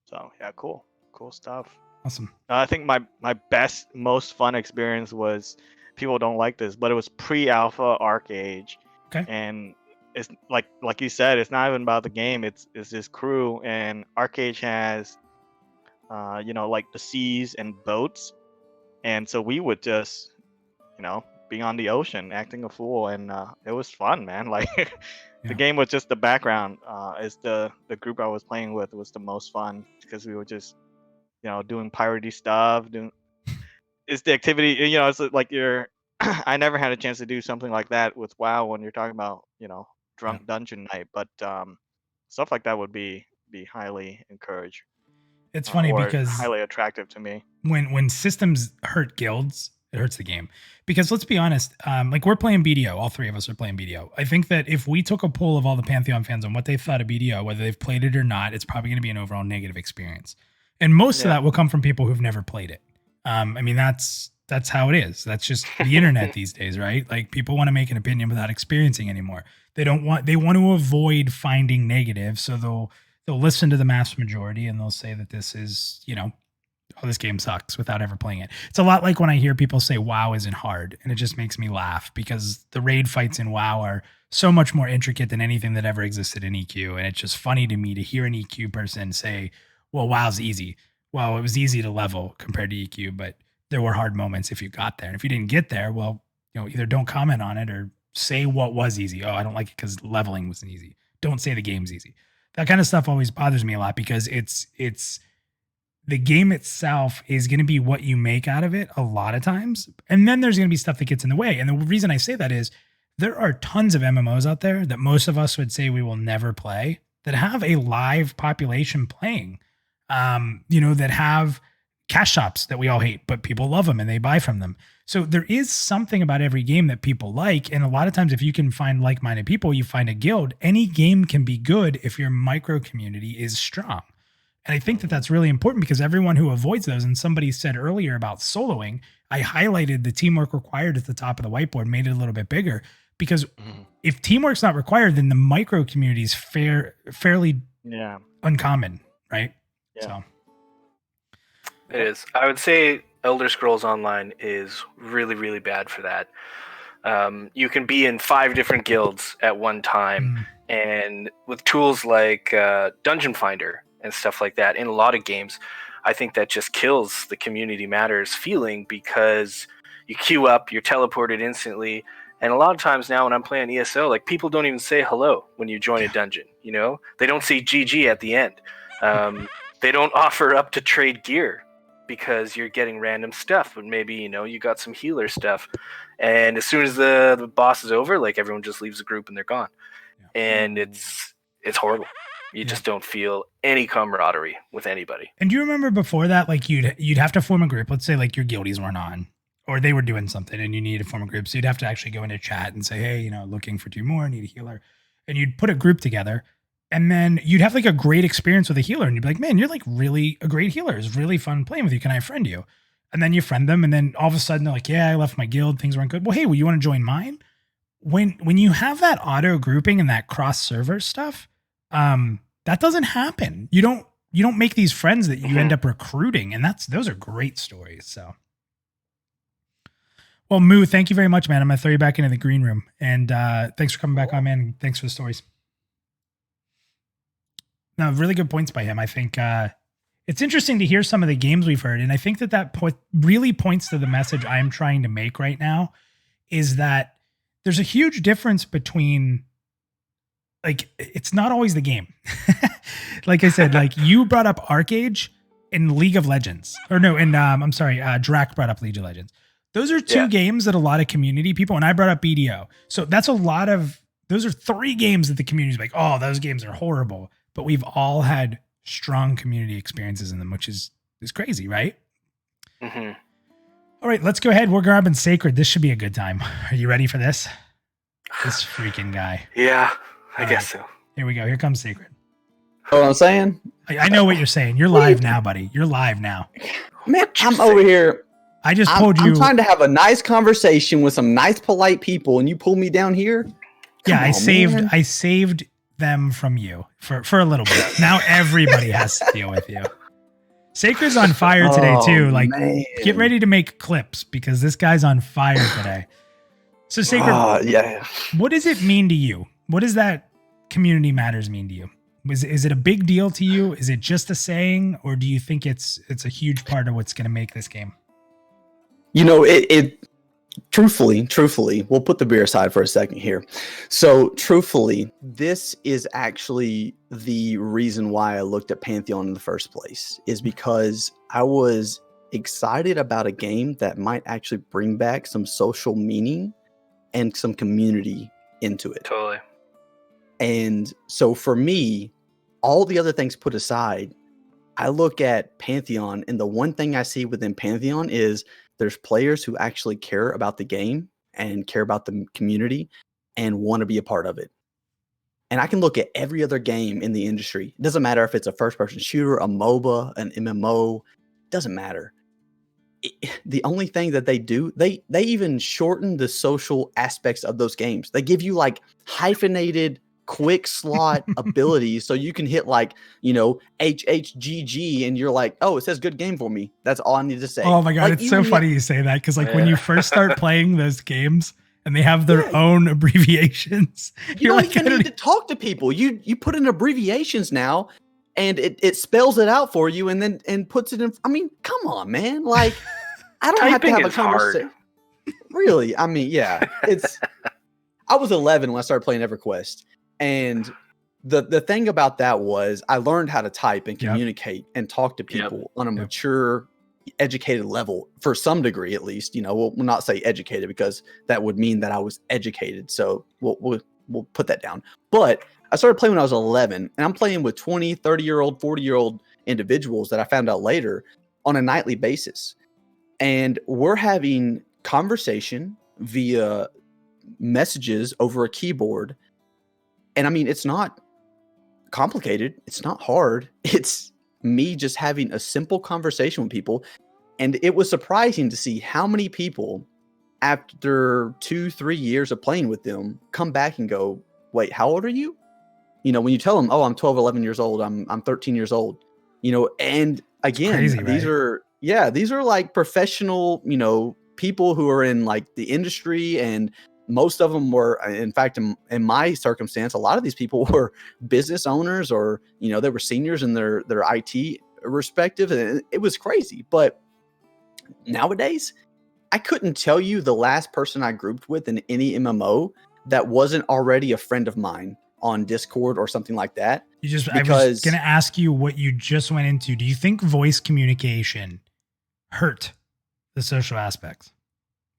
So yeah, cool stuff. Awesome. I think my best, most fun experience was, people don't like this, but it was pre-alpha Arcage. Okay. And it's like you said, it's not even about the game. It's this crew, and Arcage has, like the seas and boats, and so we would just, be on the ocean acting a fool, and it was fun, man. Like the game was just the background. Is the group I was playing with was the most fun because we were just, doing piratey stuff. It's the activity, it's like I never had a chance to do something like that with WoW when you're talking about, drunk dungeon night, but stuff like that would be highly encouraged. It's funny because highly attractive to me. When systems hurt guilds, it hurts the game. Because let's be honest, like we're playing BDO, all three of us are playing BDO. I think that if we took a poll of all the Pantheon fans on what they thought of BDO, whether they've played it or not, it's probably going to be an overall negative experience. And most of that will come from people who've never played it. I mean, that's how it is. That's just the internet these days, right? Like people want to make an opinion without experiencing anymore. They want to avoid finding negative, so they'll listen to the mass majority and they'll say that this is, oh, this game sucks without ever playing it. It's a lot like when I hear people say WoW isn't hard, and it just makes me laugh because the raid fights in WoW are so much more intricate than anything that ever existed in EQ. And it's just funny to me to hear an EQ person say, well, WoW's easy. Well, it was easy to level compared to EQ, but there were hard moments if you got there. And if you didn't get there, well, either don't comment on it or say what was easy. Oh, I don't like it because leveling wasn't easy. Don't say the game's easy. That kind of stuff always bothers me a lot because it's the game itself is going to be what you make out of it a lot of times. And then there's going to be stuff that gets in the way. And the reason I say that is there are tons of MMOs out there that most of us would say we will never play that have a live population playing. that have cash shops that we all hate, but people love them and they buy from them. So there is something about every game that people like. And a lot of times, if you can find like-minded people, you find a guild. Any game can be good if your micro community is strong. And I think that that's really important because everyone who avoids those, and somebody said earlier about soloing, I highlighted the teamwork required at the top of the whiteboard, made it a little bit bigger, because if teamwork's not required, then the micro community is fairly uncommon, right? Yeah. So it is. I would say Elder Scrolls Online is really, really bad for that. You can be in 5 different guilds at one time, and with tools like Dungeon Finder and stuff like that, in a lot of games, I think that just kills the community matters feeling, because you queue up, you're teleported instantly. And a lot of times now when I'm playing ESO, like, people don't even say hello when you join a dungeon, They don't say GG at the end. They don't offer up to trade gear because you're getting random stuff, but maybe, you got some healer stuff. And as soon as the boss is over, like, everyone just leaves the group and they're gone. And it's horrible. You just don't feel any camaraderie with anybody. And do you remember before that, like, you'd have to form a group? Let's say like your guildies weren't on, or they were doing something and you needed to form a group. So you'd have to actually go into chat and say, hey, looking for 2 more, need a healer. And you'd put a group together, and then you'd have like a great experience with a healer. And you'd be like, man, you're like really a great healer. It's really fun playing with you. Can I friend you? And then you friend them. And then all of a sudden they're like, yeah, I left my guild. Things weren't good. Well, hey, you want to join mine? When you have that auto grouping and that cross server stuff, that doesn't happen. You don't make these friends that you end up recruiting, and those are great stories. So, well, Moo, thank you very much, man. I'm gonna throw you back into the green room, and thanks for coming back on, man. And thanks for the stories. No, really good points by him. I think it's interesting to hear some of the games we've heard, and I think that really points to the message I'm trying to make right now, is that there's a huge difference between, like, it's not always the game. Like I said, like, you brought up Arcade in League of Legends. Or no, and I'm sorry, Drac brought up League of Legends. Those are 2 games that a lot of community people, and I brought up BDO. So that's those are 3 games that the community's like, oh, those games are horrible. But we've all had strong community experiences in them, which is crazy, right? Mm-hmm. All right, let's go ahead. We're grabbing Sacred. This should be a good time. Are you ready for this? This freaking guy. Yeah. I guess so. Here we go. Here comes Sacred. Know what I'm saying? I know what you're saying. You're live now, buddy. You're live now. Man, I'm over here. I just told you. I'm trying to have a nice conversation with some nice, polite people, and you pull me down here? I saved them from you for a little bit. Now everybody has to deal with you. Sacred's on fire today too. Like, get ready to make clips because this guy's on fire today. So Sacred, what does it mean to you? What does that community matters mean to you? Is it a big deal to you? Is it just a saying, or do you think it's a huge part of what's going to make this game? It truthfully, we'll put the beer aside for a second here. So truthfully, this is actually the reason why I looked at Pantheon in the first place, is because I was excited about a game that might actually bring back some social meaning and some community into it. Totally. And so for me, all the other things put aside, I look at Pantheon, and the one thing I see within Pantheon is there's players who actually care about the game and care about the community and want to be a part of it. And I can look at every other game in the industry. It doesn't matter if it's a first-person shooter, a MOBA, an MMO. It doesn't matter. The only thing that they do, they even shorten the social aspects of those games. They give you like hyphenated quick slot abilities, so you can hit like, HHGG, and you're like, oh, it says good game for me. That's all I need to say. Oh my god, like, it's so funny you say that, because like when you first start playing those games and they have their own abbreviations, you don't even need to talk to people. You put in abbreviations now, and it spells it out for you, and puts it in. I mean, come on, man. Like, I don't have to have a conversation. Really? I mean, yeah. I was 11 when I started playing EverQuest. And the thing about that was I learned how to type and communicate and talk to people on a mature, educated level, for some degree, at least. We'll not say educated, because that would mean that I was educated. So we'll put that down. But I started playing when I was 11, and I'm playing with 20, 30-year-old, 40-year-old individuals that I found out later on a nightly basis. And we're having conversation via messages over a keyboard. And I mean, it's not complicated. It's not hard. It's me just having a simple conversation with people. And it was surprising to see how many people, after 2-3 years of playing with them, come back and go, wait, how old are you? You know, when you tell them, oh, I'm 12, 11 years old, I'm 13 years old, you know, and again, crazy, these right? these are like professional, you know, people who are in like the industry, and most of them were, in fact, in my circumstance, a lot of these people were business owners, or, you know, they were seniors in their IT respective, and it was crazy. But nowadays, I couldn't tell you the last person I grouped with in any MMO that wasn't already a friend of mine on Discord or something like that. I was going to ask you what you just went into. Do you think voice communication hurt the social aspects?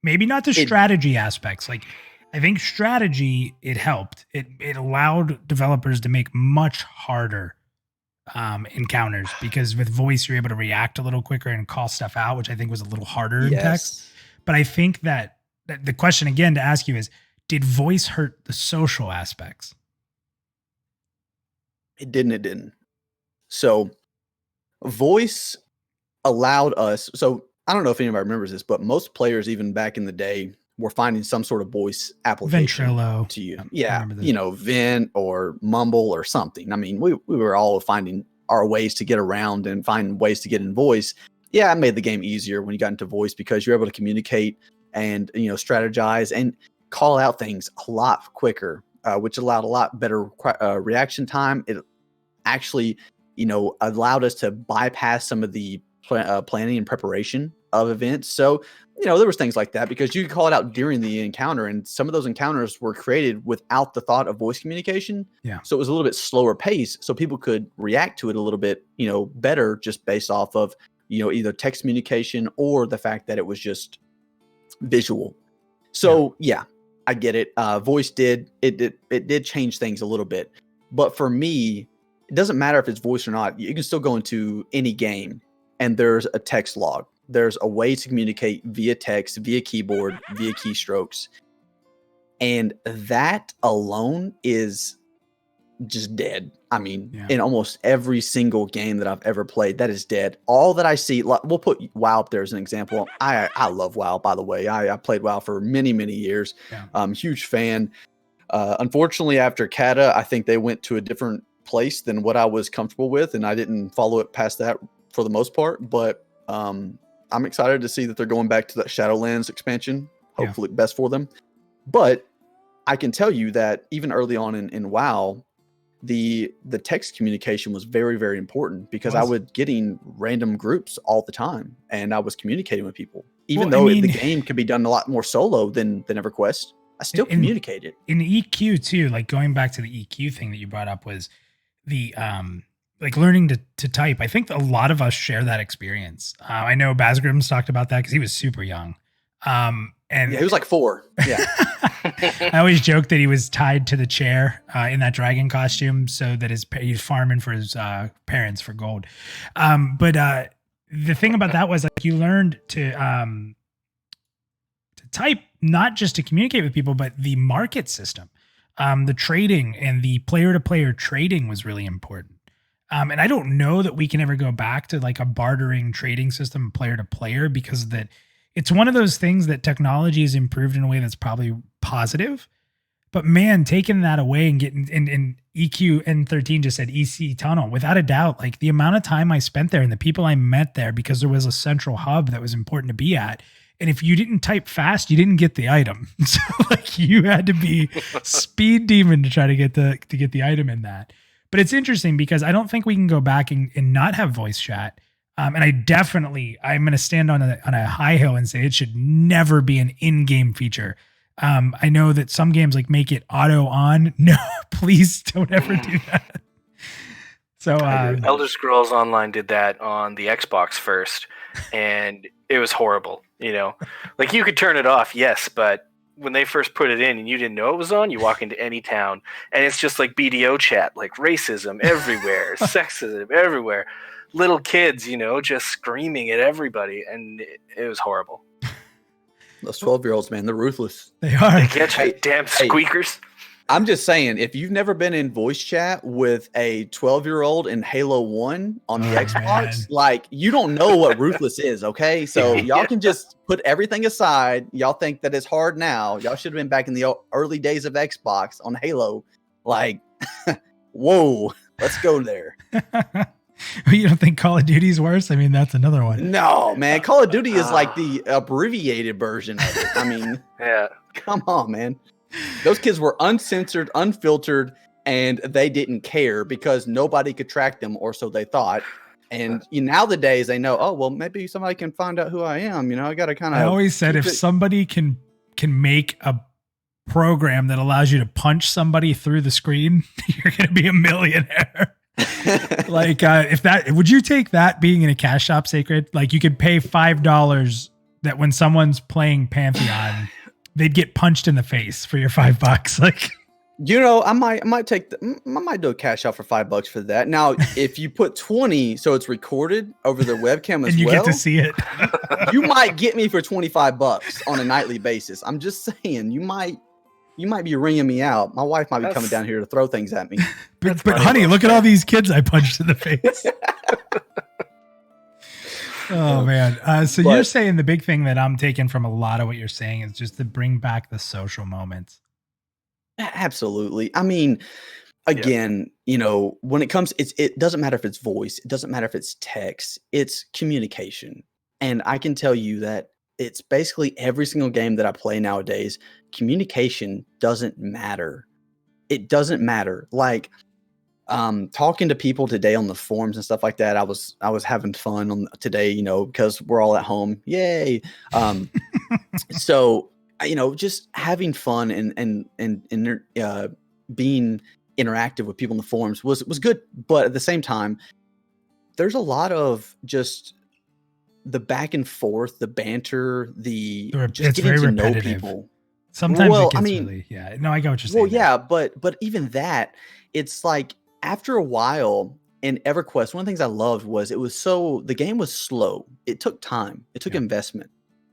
Maybe not the strategy aspects. Like, I think strategy, it helped. It allowed developers to make much harder encounters, because with voice, you're able to react a little quicker and call stuff out, which I think was a little harder in text. But I think that the question again to ask you is, did voice hurt the social aspects? It didn't. So voice allowed us. So I don't know if anybody remembers this, but most players, even back in the day, were finding some sort of voice application Ventrilo to you. Yeah. You know, Vent or Mumble or something. I mean, we were all finding our ways to get around and find ways to get in voice. Yeah, it made the game easier when you got into voice, because you're able to communicate and, you know, strategize and call out things a lot quicker, which allowed a lot better reaction time. It actually, you know, allowed us to bypass some of the planning and preparation of events. So, you know, there was things like that, because you could call it out during the encounter, and some of those encounters were created without the thought of voice communication. Yeah. So it was a little bit slower pace, so people could react to it a little bit, you know, better, just based off of, you know, either text communication or the fact that it was just visual. So yeah, I get it. Voice did change things a little bit, but for me, it doesn't matter if it's voice or not. You can still go into any game and there's a text log. There's a way to communicate via text, via keyboard, via keystrokes. And that alone is just dead. I mean, in almost every single game that I've ever played, that is dead. All that I see, like, we'll put WoW up there as an example. I love WoW, by the way. I played WoW for many, many years. I'm a huge fan. Unfortunately, after Kata, I think they went to a different place than what I was comfortable with, and I didn't follow it past that for the most part. But I'm excited to see that they're going back to that Shadowlands expansion. Hopefully best for them. But I can tell you that even early on in WoW, the text communication was very, very important, because I was getting random groups all the time, and I was communicating with people. Even though the game could be done a lot more solo than EverQuest, I still communicated. In EQ too, like going back to the EQ thing that you brought up, was the like learning to type. I think a lot of us share that experience. I know Basgrim's talked about that because he was super young. And he was like 4. Yeah. I always joke that he was tied to the chair in that dragon costume, so that he's farming for his parents for gold. But the thing about that was, like, you learned to type, not just to communicate with people, but the market system, the trading, and the player-to-player trading was really important. And I don't know that we can ever go back to like a bartering trading system, player to player, because that it's one of those things that technology has improved in a way that's probably positive. But man, taking that away and getting in EQ N13 just said EC tunnel, without a doubt, like the amount of time I spent there and the people I met there, because there was a central hub that was important to be at. And if you didn't type fast, you didn't get the item. So like you had to be speed demon to try to get the item in that. But it's interesting because I don't think we can go back and not have voice chat. And I'm going to stand on a high hill and say it should never be an in-game feature. I know that some games like make it auto on. No, please don't ever do that. So Elder Scrolls Online did that on the Xbox first, and it was horrible. You know, like you could turn it off, yes, but when they first put it in and you didn't know it was on, you walk into any town and it's just like BDO chat, like racism everywhere, sexism everywhere, little kids, just screaming at everybody, and it was horrible. Those 12-year-olds, man, they're ruthless. They are. They get you, damn squeakers. I'm just saying, if you've never been in voice chat with a 12-year-old in Halo 1 on the Xbox, like, you don't know what ruthless is, okay? So y'all can just put everything aside. Y'all think that it's hard now. Y'all should have been back in the early days of Xbox on Halo. Like, whoa, let's go there. You don't think Call of Duty's worse? I mean, that's another one. No, man. Call of Duty is like the abbreviated version of it. I mean, yeah. Come on, man. Those kids were uncensored, unfiltered, and they didn't care because nobody could track them, or so they thought. And nowadays they know, oh, well, maybe somebody can find out who I am. I got to kind of. I always said if somebody can make a program that allows you to punch somebody through the screen, you're going to be a millionaire. Like, would you take that being in a cash shop, Sacred? Like, you could pay $5 that when someone's playing Pantheon, they'd get punched in the face for your $5. Like, I might do a cash out for $5 for that. Now, if you put 20, so it's recorded over the webcam as and you well, get to see it. You might get me for $25 on a nightly basis. I'm just saying, you might be ringing me out. My wife might be coming down here to throw things at me. but honey, look at all these kids I punched in the face. Oh man. So you're saying the big thing that I'm taking from a lot of what you're saying is just to bring back the social moments. Absolutely. I mean, again, when it comes, it doesn't matter if it's voice, it doesn't matter if it's text, it's communication. And I can tell you that it's basically every single game that I play nowadays, communication doesn't matter. It doesn't matter. Like, talking to people today on the forums and stuff like that, I was having fun on today, because we're all at home. Yay. So, just having fun and being interactive with people in the forums was good. But at the same time, there's a lot of just the back and forth, the banter, just getting to know people. Sometimes it gets really, yeah. No, I get what you're saying. Well, yeah, but even that, it's like after a while in EverQuest, one of the things I loved was the game was slow. It took time. It took investment.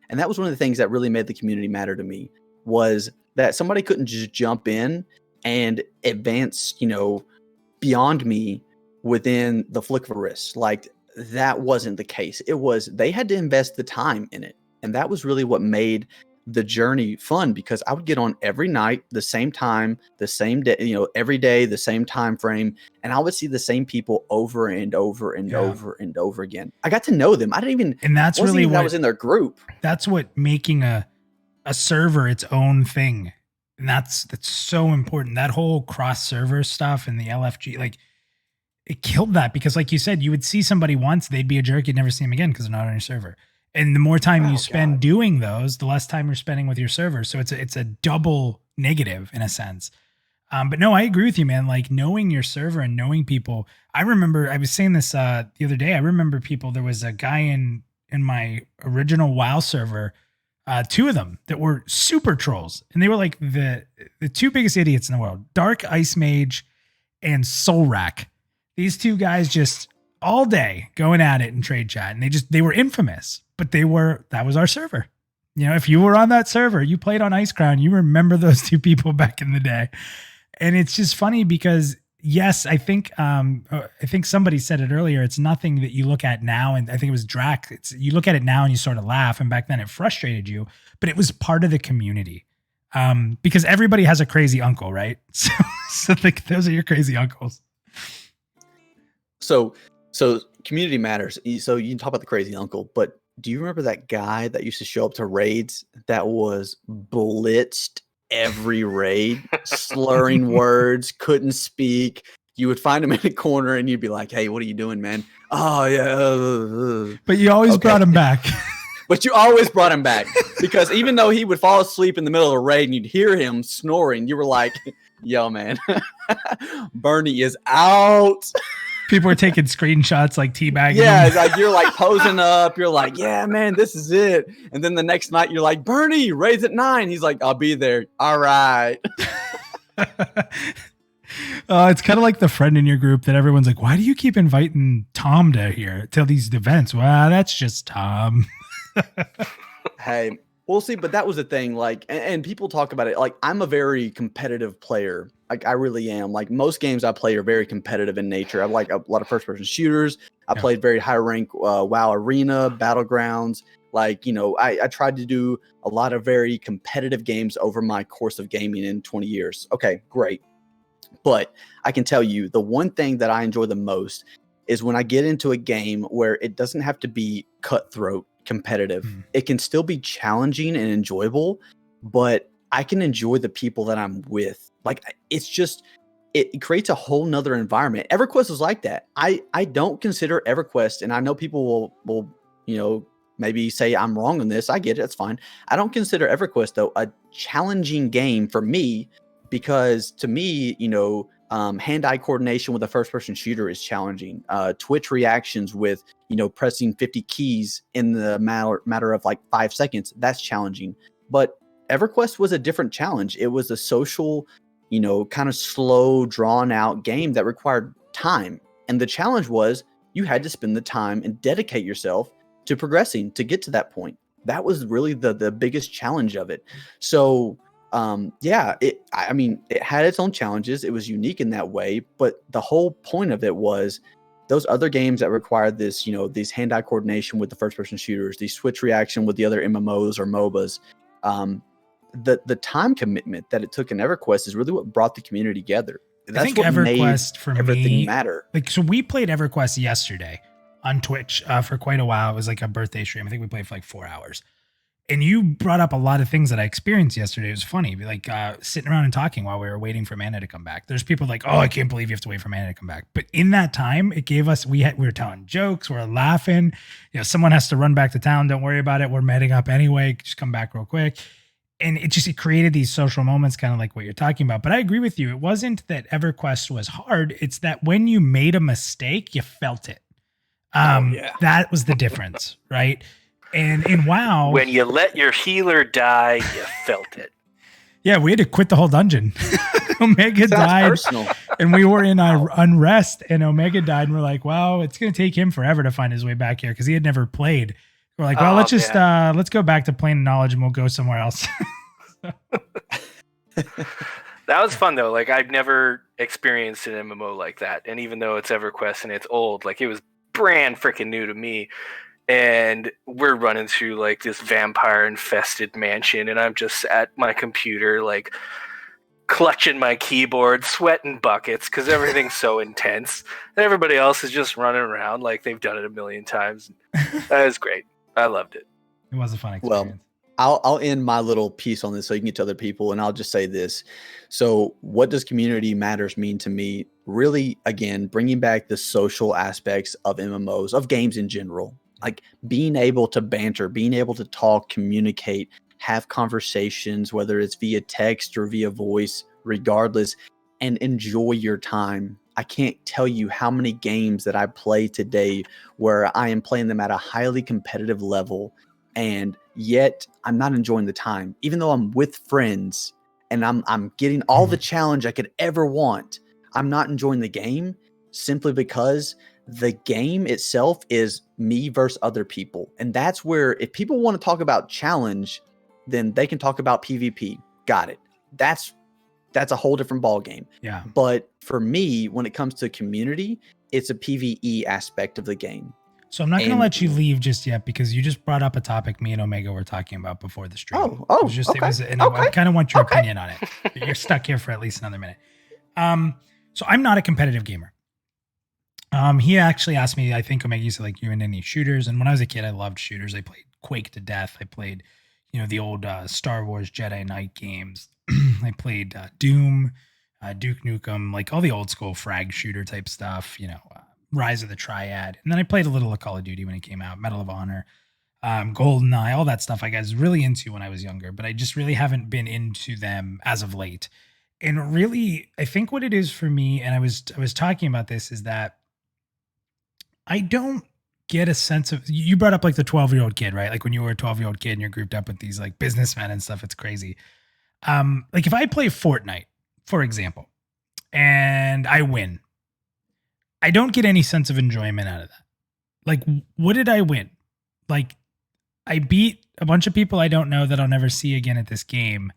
And that was one of the things that really made the community matter to me, was that somebody couldn't just jump in and advance, beyond me within the flick of a wrist. Like, that wasn't the case. It was, they had to invest the time in it. And that was really what made the journey fun, because I would get on every night, the same time, the same day, every day, the same time frame. And I would see the same people over and over and over and over again. I got to know them. I didn't even, and that's really what I was in their group. That's what making a server its own thing. And that's so important. That whole cross server stuff and the LFG, like, it killed that, because like you said, you would see somebody once, they'd be a jerk, you'd never see them again because they're not on your server. And the more time you spend doing those, the less time you're spending with your server. So it's a double negative in a sense. But no, I agree with you, man. Like, knowing your server and knowing people. I remember, I was saying this the other day. I remember people, there was a guy in my original WoW server, two of them that were super trolls. And they were like the two biggest idiots in the world, Dark Ice Mage and Soul Rack. These two guys just all day going at it in trade chat. And they were infamous. But that was our server. If you were on that server, you played on Ice Crown, you remember those two people back in the day. And it's just funny because, yes, I think somebody said it earlier. It's nothing that you look at now. And I think it was Drac. You look at it now and you sort of laugh. And back then it frustrated you, but it was part of the community. Because everybody has a crazy uncle, right? So those are your crazy uncles. So community matters. So you can talk about the crazy uncle, but do you remember that guy that used to show up to raids that was blitzed every raid, slurring words, couldn't speak? You would find him in a corner and you'd be like, hey, what are you doing, man? Oh, yeah. But you always brought him back. But you always brought him back, because even though he would fall asleep in the middle of a raid and you'd hear him snoring, you were like, yo, man, Bernie is out. People are taking screenshots like teabagging. Yeah, it's like you're like posing up. You're like, yeah, man, this is it. And then the next night, you're like, Bernie, raise at 9. He's like, I'll be there. All right. It's kind of like the friend in your group that everyone's like, why do you keep inviting Tom to these events? Well, that's just Tom. Hey, we'll see. But that was the thing. Like, and people talk about it. Like, I'm a very competitive player. Like, I really am. Like, most games I play are very competitive in nature. I like a lot of first-person shooters. I played very high-rank WoW Arena, Battlegrounds. Like, you know, I tried to do a lot of very competitive games over my course of gaming in 20 years. Okay, great. But I can tell you the one thing that I enjoy the most is when I get into a game where it doesn't have to be cutthroat competitive. It can still be challenging and enjoyable, but I can enjoy the people that I'm with. Like, it's just, it creates a whole nother environment. EverQuest was like that. I don't consider EverQuest, and I know people will, you know, maybe say I'm wrong on this. I get it. That's fine. I don't consider EverQuest, though, a challenging game for me, because to me, you know, hand-eye coordination with a first-person shooter is challenging. Twitch reactions with, you know, pressing 50 keys in the matter of like 5 seconds, that's challenging. But EverQuest was a different challenge. It was a social, you know, kind of slow, drawn-out game that required time. And the challenge was you had to spend the time and dedicate yourself to progressing to get to that point. That was really the biggest challenge of it. So yeah, it had its own challenges. It was unique in that way, but the whole point of it was those other games that required this, you know, these hand-eye coordination with the first-person shooters, these switch reaction with the other MMOs or MOBAs, the time commitment that it took in EverQuest is really what brought the community together. That's I think what EverQuest made for everything me matter. Like, so we played EverQuest yesterday on Twitch for quite a while. It was like a birthday stream. I think we played for like 4 hours. And you brought up a lot of things that I experienced yesterday. It was funny, like sitting around and talking while we were waiting for Mana to come back. There's people like, oh, I can't believe you have to wait for Mana to come back. But in that time, it gave us, we were telling jokes, we were laughing. You know, someone has to run back to town. Don't worry about it. We're meeting up anyway. Just come back real quick. And it created these social moments, kind of like what you're talking about. But I agree with you. It wasn't that EverQuest was hard. It's that when you made a mistake, you felt it. That was the difference, right? And in WoW, when you let your healer die, you felt it. Yeah, we had to quit the whole dungeon. Omega died, personal. And we were in our unrest, and Omega died, and we're like, "Wow, it's going to take him forever to find his way back here because he had never played." We're like, "Well, let's go back to plain knowledge, and we'll go somewhere else." That was fun though. Like, I've never experienced an MMO like that, and even though it's EverQuest and it's old, like it was brand freaking new to me. And we're running through like this vampire infested mansion, and I'm just at my computer, like clutching my keyboard, sweating buckets because everything's so intense. And everybody else is just running around like they've done it a million times. That was great. I loved it. It was a fun experience. Well, I'll end my little piece on this so you can get to other people, and I'll just say this. So what does community matters mean to me? Really, again, bringing back the social aspects of MMOs, of games in general. Like being able to banter, being able to talk, communicate, have conversations, whether it's via text or via voice, regardless, and enjoy your time. I can't tell you how many games that I play today where I am playing them at a highly competitive level, and yet I'm not enjoying the time, even though I'm with friends and I'm getting all the challenge I could ever want. I'm not enjoying the game simply because the game itself is me versus other people. And that's where, if people want to talk about challenge, then they can talk about PvP. Got it. That's a whole different ball game. Yeah. But for me, when it comes to community, it's a PvE aspect of the game. So I'm not going to let you leave just yet because you just brought up a topic me and Omega were talking about before the stream. I kind of want your opinion on it. You're stuck here for at least another minute. So I'm not a competitive gamer. He actually asked me, I think, Omega, you said like, you in any shooters? And when I was a kid, I loved shooters. I played Quake to death. I played, the old Star Wars Jedi Knight games. I played Doom, Duke Nukem, like all the old school frag shooter type stuff, Rise of the Triad. And then I played a little of Call of Duty when it came out, Medal of Honor, GoldenEye, all that stuff I was really into when I was younger, but I just really haven't been into them as of late. And really, I think what it is for me, and I was talking about this, is that I don't get a sense of, you brought up like the 12-year-old kid, right? Like when you were a 12-year-old kid and you're grouped up with these like businessmen and stuff, it's crazy. Like if I play Fortnite, for example, and I win, I don't get any sense of enjoyment out of that. Like, what did I win? Like, I beat a bunch of people I don't know that I'll never see again at this game.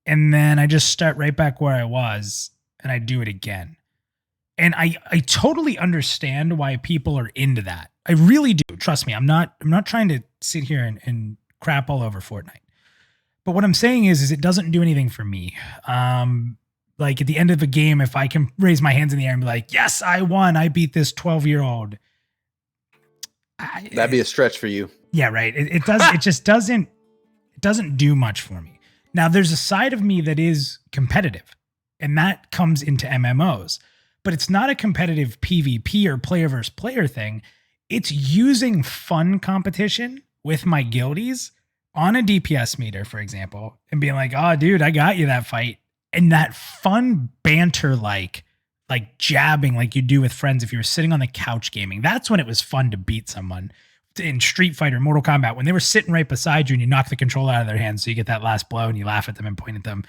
And then I just start right back where I was and I do it again. And I totally understand why people are into that. I really do. Trust me. I'm not trying to sit here and crap all over Fortnite. But what I'm saying is it doesn't do anything for me. Like at the end of a game, if I can raise my hands in the air and be like, yes, I won. I beat this 12-year-old. That'd be a stretch for you. Yeah, right. It does. It just doesn't do much for me. Now, there's a side of me that is competitive, and that comes into MMOs. But it's not a competitive PvP or player versus player thing. It's using fun competition with my guildies on a DPS meter, for example, and being like, oh, dude, I got you that fight. And that fun banter, like jabbing like you do with friends if you were sitting on the couch gaming. That's when it was fun to beat someone. In Street Fighter, Mortal Kombat, when they were sitting right beside you and you knock the controller out of their hands so you get that last blow and you laugh at them and point at them.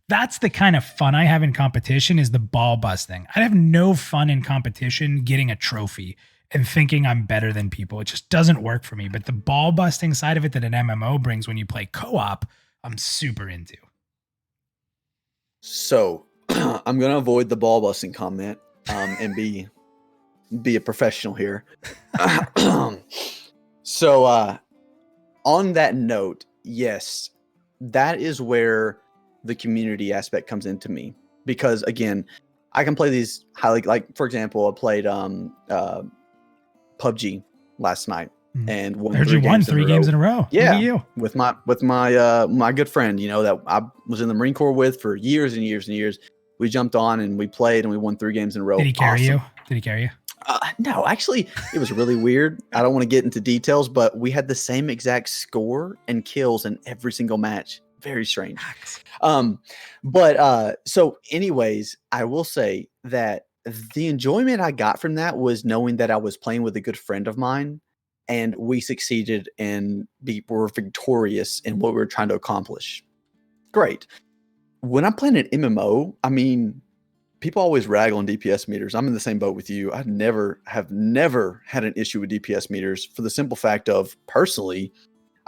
That's the kind of fun I have in competition, is the ball busting. I have no fun in competition getting a trophy and thinking I'm better than people. It just doesn't work for me. But the ball busting side of it that an MMO brings when you play co-op, I'm super into. So I'm going to avoid the ball busting comment and be a professional here. So on that note, yes, that is where the community aspect comes into me, because again, I can play these highly, like for example, I played PUBG last night and won. I heard you won 3 games in a row. Yeah, look at you. with my my good friend, that I was in the Marine Corps with for years and years and years. We jumped on and we played and we won 3 games in a row. Did he carry you? Did he carry you? No, actually, it was really weird. I don't want to get into details, but we had the same exact score and kills in every single match. Very strange. So anyways, I will say that the enjoyment I got from that was knowing that I was playing with a good friend of mine and we succeeded and were victorious in what we were trying to accomplish. Great. When I'm playing an MMO, I mean, people always rag on DPS meters. I'm in the same boat with you. I have never had an issue with DPS meters for the simple fact of, personally,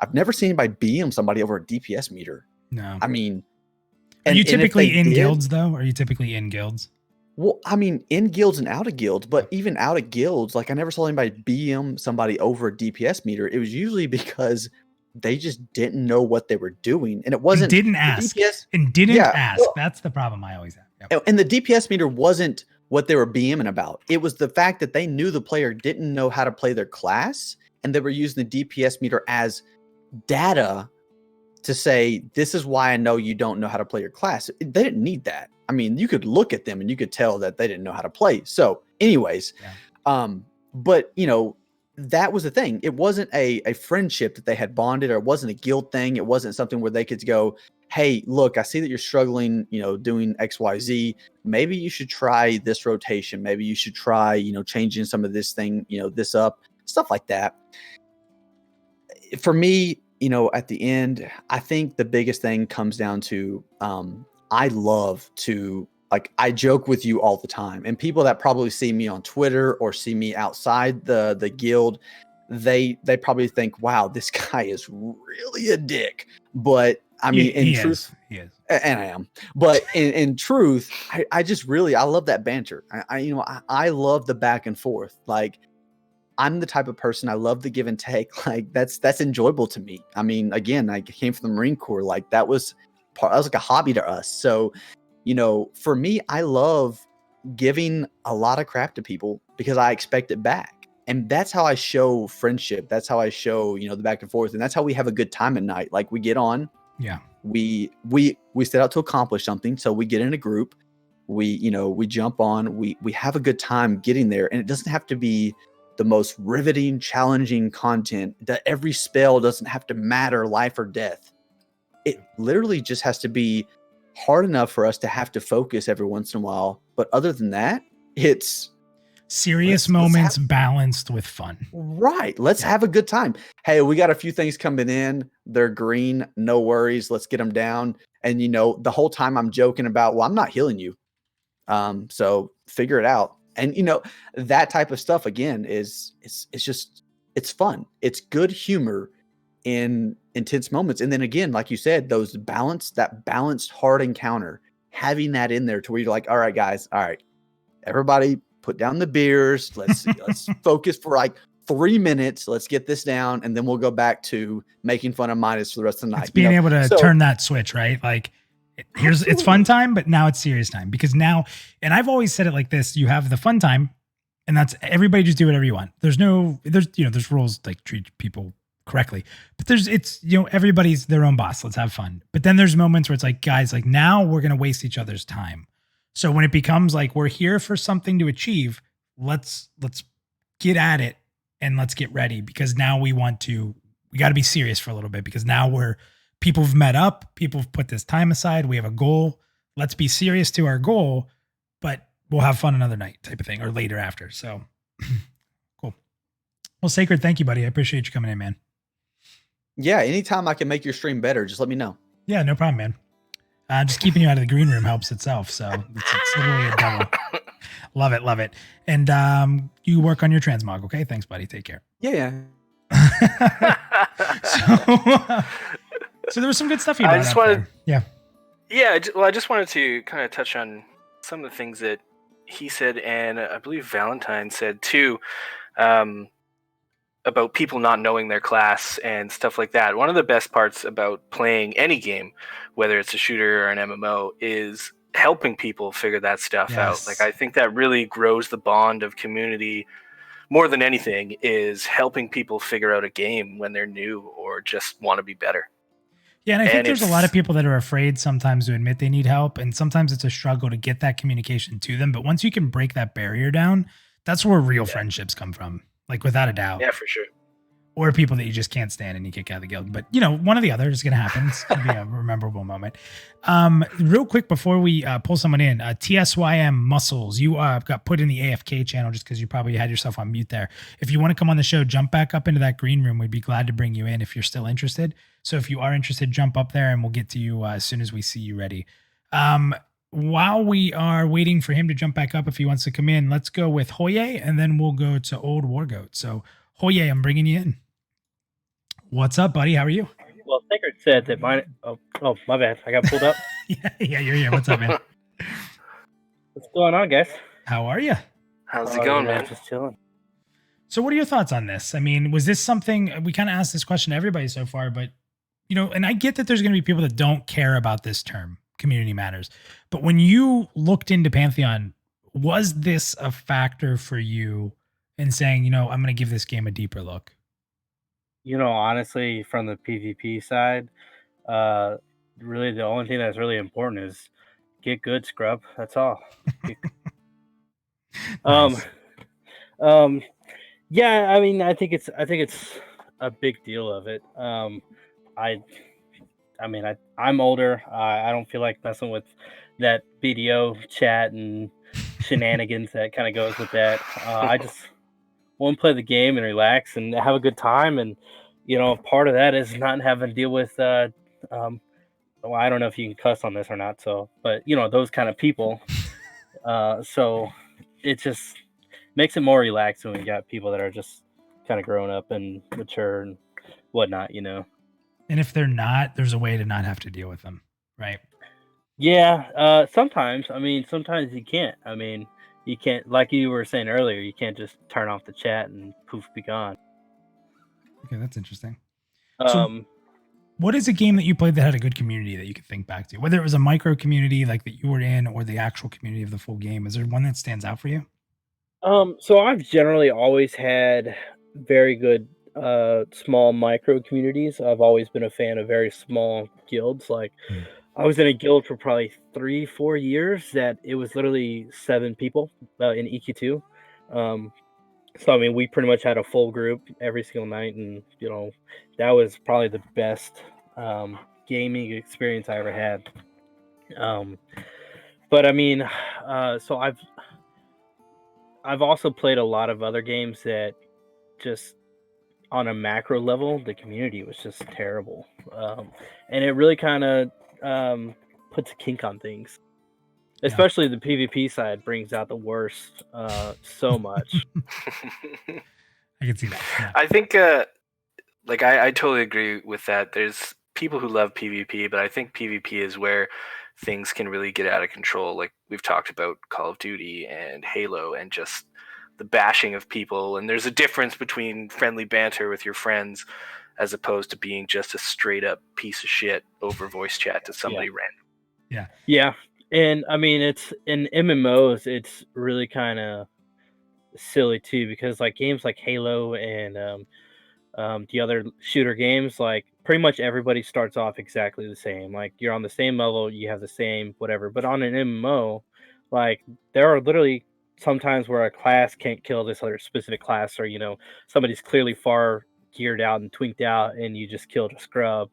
I've never seen anybody BM somebody over a DPS meter. No. I mean, are you typically in guilds though? Are you typically in guilds? Well, I mean, in guilds and out of guilds, but even out of guilds, like I never saw anybody BM somebody over a DPS meter. It was usually because they just didn't know what they were doing. And it wasn't. Didn't ask. Ask. Well, that's the problem I always have. Yep. And the DPS meter wasn't what they were BMing about. It was the fact that they knew the player didn't know how to play their class, and they were using the DPS meter as data to say, this is why I know you don't know how to play your class. They didn't need that. I mean, you could look at them and you could tell that they didn't know how to play. So anyways, but that was the thing. It wasn't a friendship that they had bonded, or it wasn't a guild thing. It wasn't something where they could go, hey, look, I see that you're struggling, doing XYZ. Maybe you should try this rotation. Maybe you should try, changing some of this thing, this up, stuff like that. For me, at the end, I think the biggest thing comes down to, I love to, I joke with you all the time, and people that probably see me on Twitter or see me outside the guild, they probably think, wow, this guy is really a dick. But I mean, in truth, he is. And I am. But in truth, I just really, I love that banter. I love the back and forth. Like, I'm the type of person, I love the give and take. Like, that's enjoyable to me. I mean, again, I came from the Marine Corps. Like, that was like a hobby to us. So, for me, I love giving a lot of crap to people because I expect it back. And that's how I show friendship. That's how I show, the back and forth. And that's how we have a good time at night. Like, we get on. Yeah. We set out to accomplish something. So we get in a group, we jump on, we have a good time getting there. And it doesn't have to be the most riveting, challenging content. That every spell doesn't have to matter life or death. It literally just has to be hard enough for us to have to focus every once in a while. But other than that, it's Serious moments balanced with fun. Right. Let's have a good time. Hey, we got a few things coming in. They're green. No worries. Let's get them down. And, the whole time I'm joking about, well, I'm not healing you. So figure it out. And, that type of stuff, again, it's just, it's fun. It's good humor in intense moments. And then again, like you said, that balanced hard encounter, having that in there to where you're like, all right, guys, all right, everybody put down the beers. Let's focus for like 3 minutes. Let's get this down. And then we'll go back to making fun of Midas for the rest of the night. It's being able to turn that switch, right? Like it's fun time, but now it's serious time because now, and I've always said it like this, you have the fun time and that's everybody just do whatever you want. There's rules like treat people correctly, but everybody's their own boss. Let's have fun. But then there's moments where it's like, guys, like now we're going to waste each other's time. So when it becomes like we're here for something to achieve, let's get at it and let's get ready because now we got to be serious for a little bit because now people have met up, people have put this time aside, we have a goal. Let's be serious to our goal, but we'll have fun another night type of thing or later after. So cool. Well, Sacred, thank you, buddy. I appreciate you coming in, man. Yeah, anytime I can make your stream better, just let me know. Yeah, no problem, man. Just keeping you out of the green room helps itself. So it's literally a double. Love it. And you work on your transmog, okay? Thanks, buddy. Take care. Yeah. So there was some good stuff you brought up there. Yeah. Yeah, well, I just wanted to kind of touch on some of the things that he said, and I believe Valentine said too, about people not knowing their class and stuff like that. One of the best parts about playing any game, whether it's a shooter or an MMO, is helping people figure that stuff out. Like, I think that really grows the bond of community more than anything, is helping people figure out a game when they're new or just want to be better. Yeah, and I think there's a lot of people that are afraid sometimes to admit they need help, and sometimes it's a struggle to get that communication to them. But once you can break that barrier down, that's where real friendships come from, like without a doubt. Yeah, for sure. Or people that you just can't stand and you kick out of the guild. But, one or the other is going to happen. It's going to be a memorable moment. Real quick before we pull someone in, TSYM Muscles, you got put in the AFK channel just because you probably had yourself on mute there. If you want to come on the show, jump back up into that green room. We'd be glad to bring you in if you're still interested. So if you are interested, jump up there and we'll get to you as soon as we see you ready. While we are waiting for him to jump back up, if he wants to come in, let's go with Hoye and then we'll go to Old Wargoat. So Hoye, I'm bringing you in. What's up, buddy? How are you? Well, Sacred said that mine. Oh, my bad. I got pulled up. yeah, you're here. What's up, man? What's going on, guys? How are you? How's it going, man? Just chilling. So what are your thoughts on this? I mean, was this something, we kind of asked this question to everybody so far, but, and I get that there's going to be people that don't care about this term, community matters. But when you looked into Pantheon, was this a factor for you in saying, I'm going to give this game a deeper look? Honestly, from the PvP side, really the only thing that's really important is get good, scrub. That's all. Nice. Yeah, I mean, I think it's a big deal of it. I'm older. I don't feel like messing with that BDO chat and shenanigans that kind of goes with that. I just want to play the game and relax and have a good time. And, part of that is not having to deal with, well, I don't know if you can cuss on this or not. So, but those kind of people. So it just makes it more relaxed when we got people that are just kind of grown up and mature and whatnot, And if they're not, there's a way to not have to deal with them. Right. Yeah. Sometimes you can't. You can't, like you were saying earlier, you can't just turn off the chat and poof, be gone. Okay, that's interesting. So what is a game that you played that had a good community that you could think back to? Whether it was a micro community like that you were in or the actual community of the full game, is there one that stands out for you? So I've generally always had very good small micro communities. I've always been a fan of very small guilds. Like I was in a guild for probably 3-4 years that it was literally 7 people in EQ2. So, we pretty much had a full group every single night. And, that was probably the best gaming experience I ever had. But, so I've also played a lot of other games that just on a macro level, the community was just terrible, and it really kind of puts a kink on things. Especially the PvP side brings out the worst so much. I can see that. Yeah. I think, I totally agree with that. There's people who love PvP, but I think PvP is where things can really get out of control. Like we've talked about Call of Duty and Halo and just the bashing of people. And there's a difference between friendly banter with your friends as opposed to being just a straight up piece of shit over voice chat to somebody random. Yeah. Yeah. And I mean, it's in MMOs, it's really kind of silly too, because like games like Halo and the other shooter games, like pretty much everybody starts off exactly the same. Like you're on the same level, you have the same whatever. But on an MMO, like there are literally sometimes where a class can't kill this other specific class, or somebody's clearly far geared out and twinked out, and you just killed a scrub.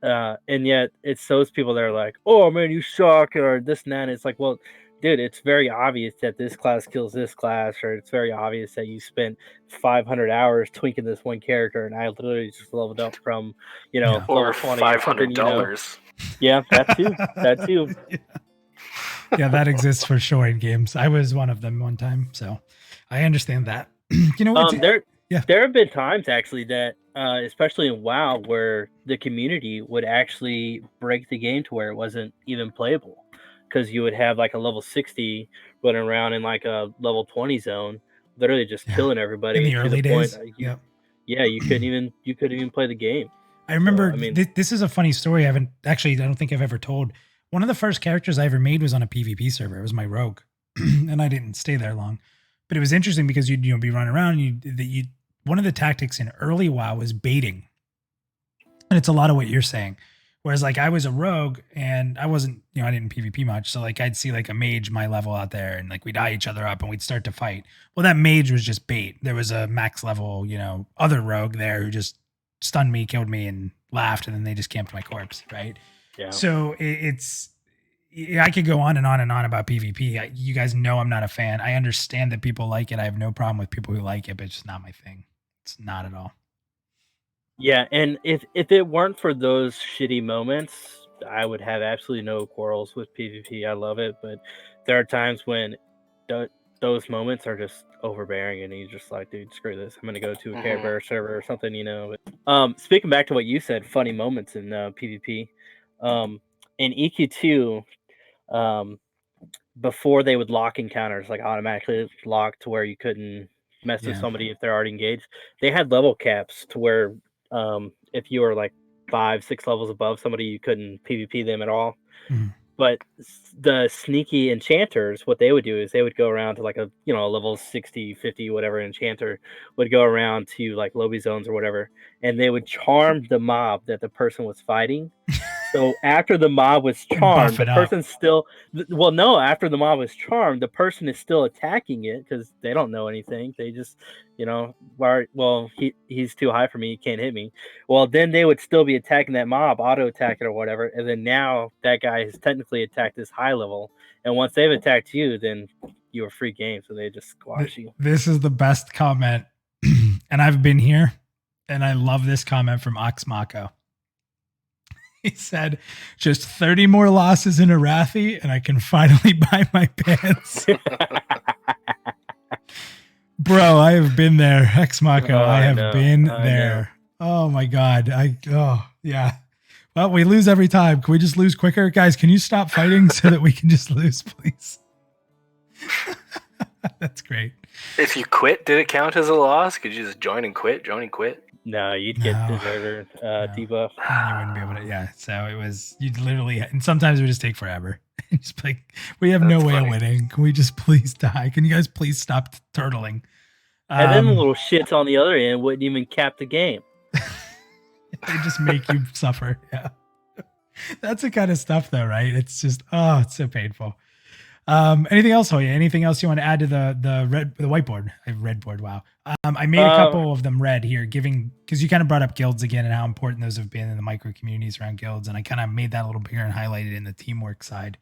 And yet it's those people that are like, oh man, you suck, or this and that. And it's like, well, dude, it's very obvious that this class kills this class, or it's very obvious that you spent 500 hours tweaking this one character, and I literally just leveled up from, or level 20 $500. Yeah, that too. That too. Yeah, that exists for sure in games. I was one of them one time, so I understand that. You know what? There have been times actually that, especially in WoW, where the community would actually break the game to where it wasn't even playable, because you would have like a level 60 running around in like a level 20 zone, literally just killing everybody in the to early the point. days. You couldn't even play the game. I remember. This is a funny story. I don't think I've ever told. One of the first characters I ever made was on a PvP server. It was my rogue, and I didn't stay there long. But it was interesting because you'd be running around. And one of the tactics in early WoW was baiting, and it's a lot of what you're saying. Whereas like I was a rogue and I wasn't, I didn't PvP much, so like I'd see like a mage my level out there, and like we'd eye each other up and we'd start to fight. Well, that mage was just bait. There was a max level, other rogue there who just stunned me, killed me, and laughed, and then they just camped my corpse, right? Yeah. So I could go on and on and on about PvP. You guys know I'm not a fan. I understand that people like it. I have no problem with people who like it, but it's just not my thing. It's not at all. Yeah, and if it weren't for those shitty moments, I would have absolutely no quarrels with PvP. I love it, but there are times when those moments are just overbearing, and you're just like, dude, screw this. I'm gonna go to a Care Bear server or something, But, speaking back to what you said, funny moments in PvP. In EQ2, before they would lock encounters, like automatically lock to where you couldn't mess with somebody if they're already engaged, they had level caps to where if you were like 5-6 levels above somebody, you couldn't PvP them at all. Mm-hmm. But the sneaky enchanters, what they would do is they would go around to like a level 60, 50, whatever enchanter would go around to like lobby zones or whatever, and they would charm the mob that the person was fighting. So after the mob was charmed, the person still, after the mob was charmed, the person is still attacking it because they don't know anything. They just, he's too high for me, he can't hit me. Well, then they would still be attacking that mob, auto attack it or whatever. And then now that guy has technically attacked this high level. And once they've attacked you, then you are free game. So they just squash you. This is the best comment. And I've been here, and I love this comment from Oxmako. He said, just 30 more losses in Arathi and I can finally buy my pants. Bro, I have been there. Xmako, I have been there. Oh my God. Yeah. Well, we lose every time. Can we just lose quicker? Guys, can you stop fighting so that we can just lose, please? That's great. If you quit, did it count as a loss? Could you just join and quit? No, you'd get deserter debuff. You wouldn't be able to. Yeah, so you'd literally, and sometimes it would just take forever. Just like, we have no way of winning. Can we just please die? Can you guys please stop turtling? And then the little shits on the other end wouldn't even cap the game. They just make you suffer. Yeah, that's the kind of stuff, though, right? It's just it's so painful. Anything else, Hoya? Anything else you want to add to the whiteboard? Red board. Wow. I made a couple of them red here, because you kind of brought up guilds again and how important those have been in the micro communities around guilds, and I kind of made that a little bigger and highlighted in the teamwork side.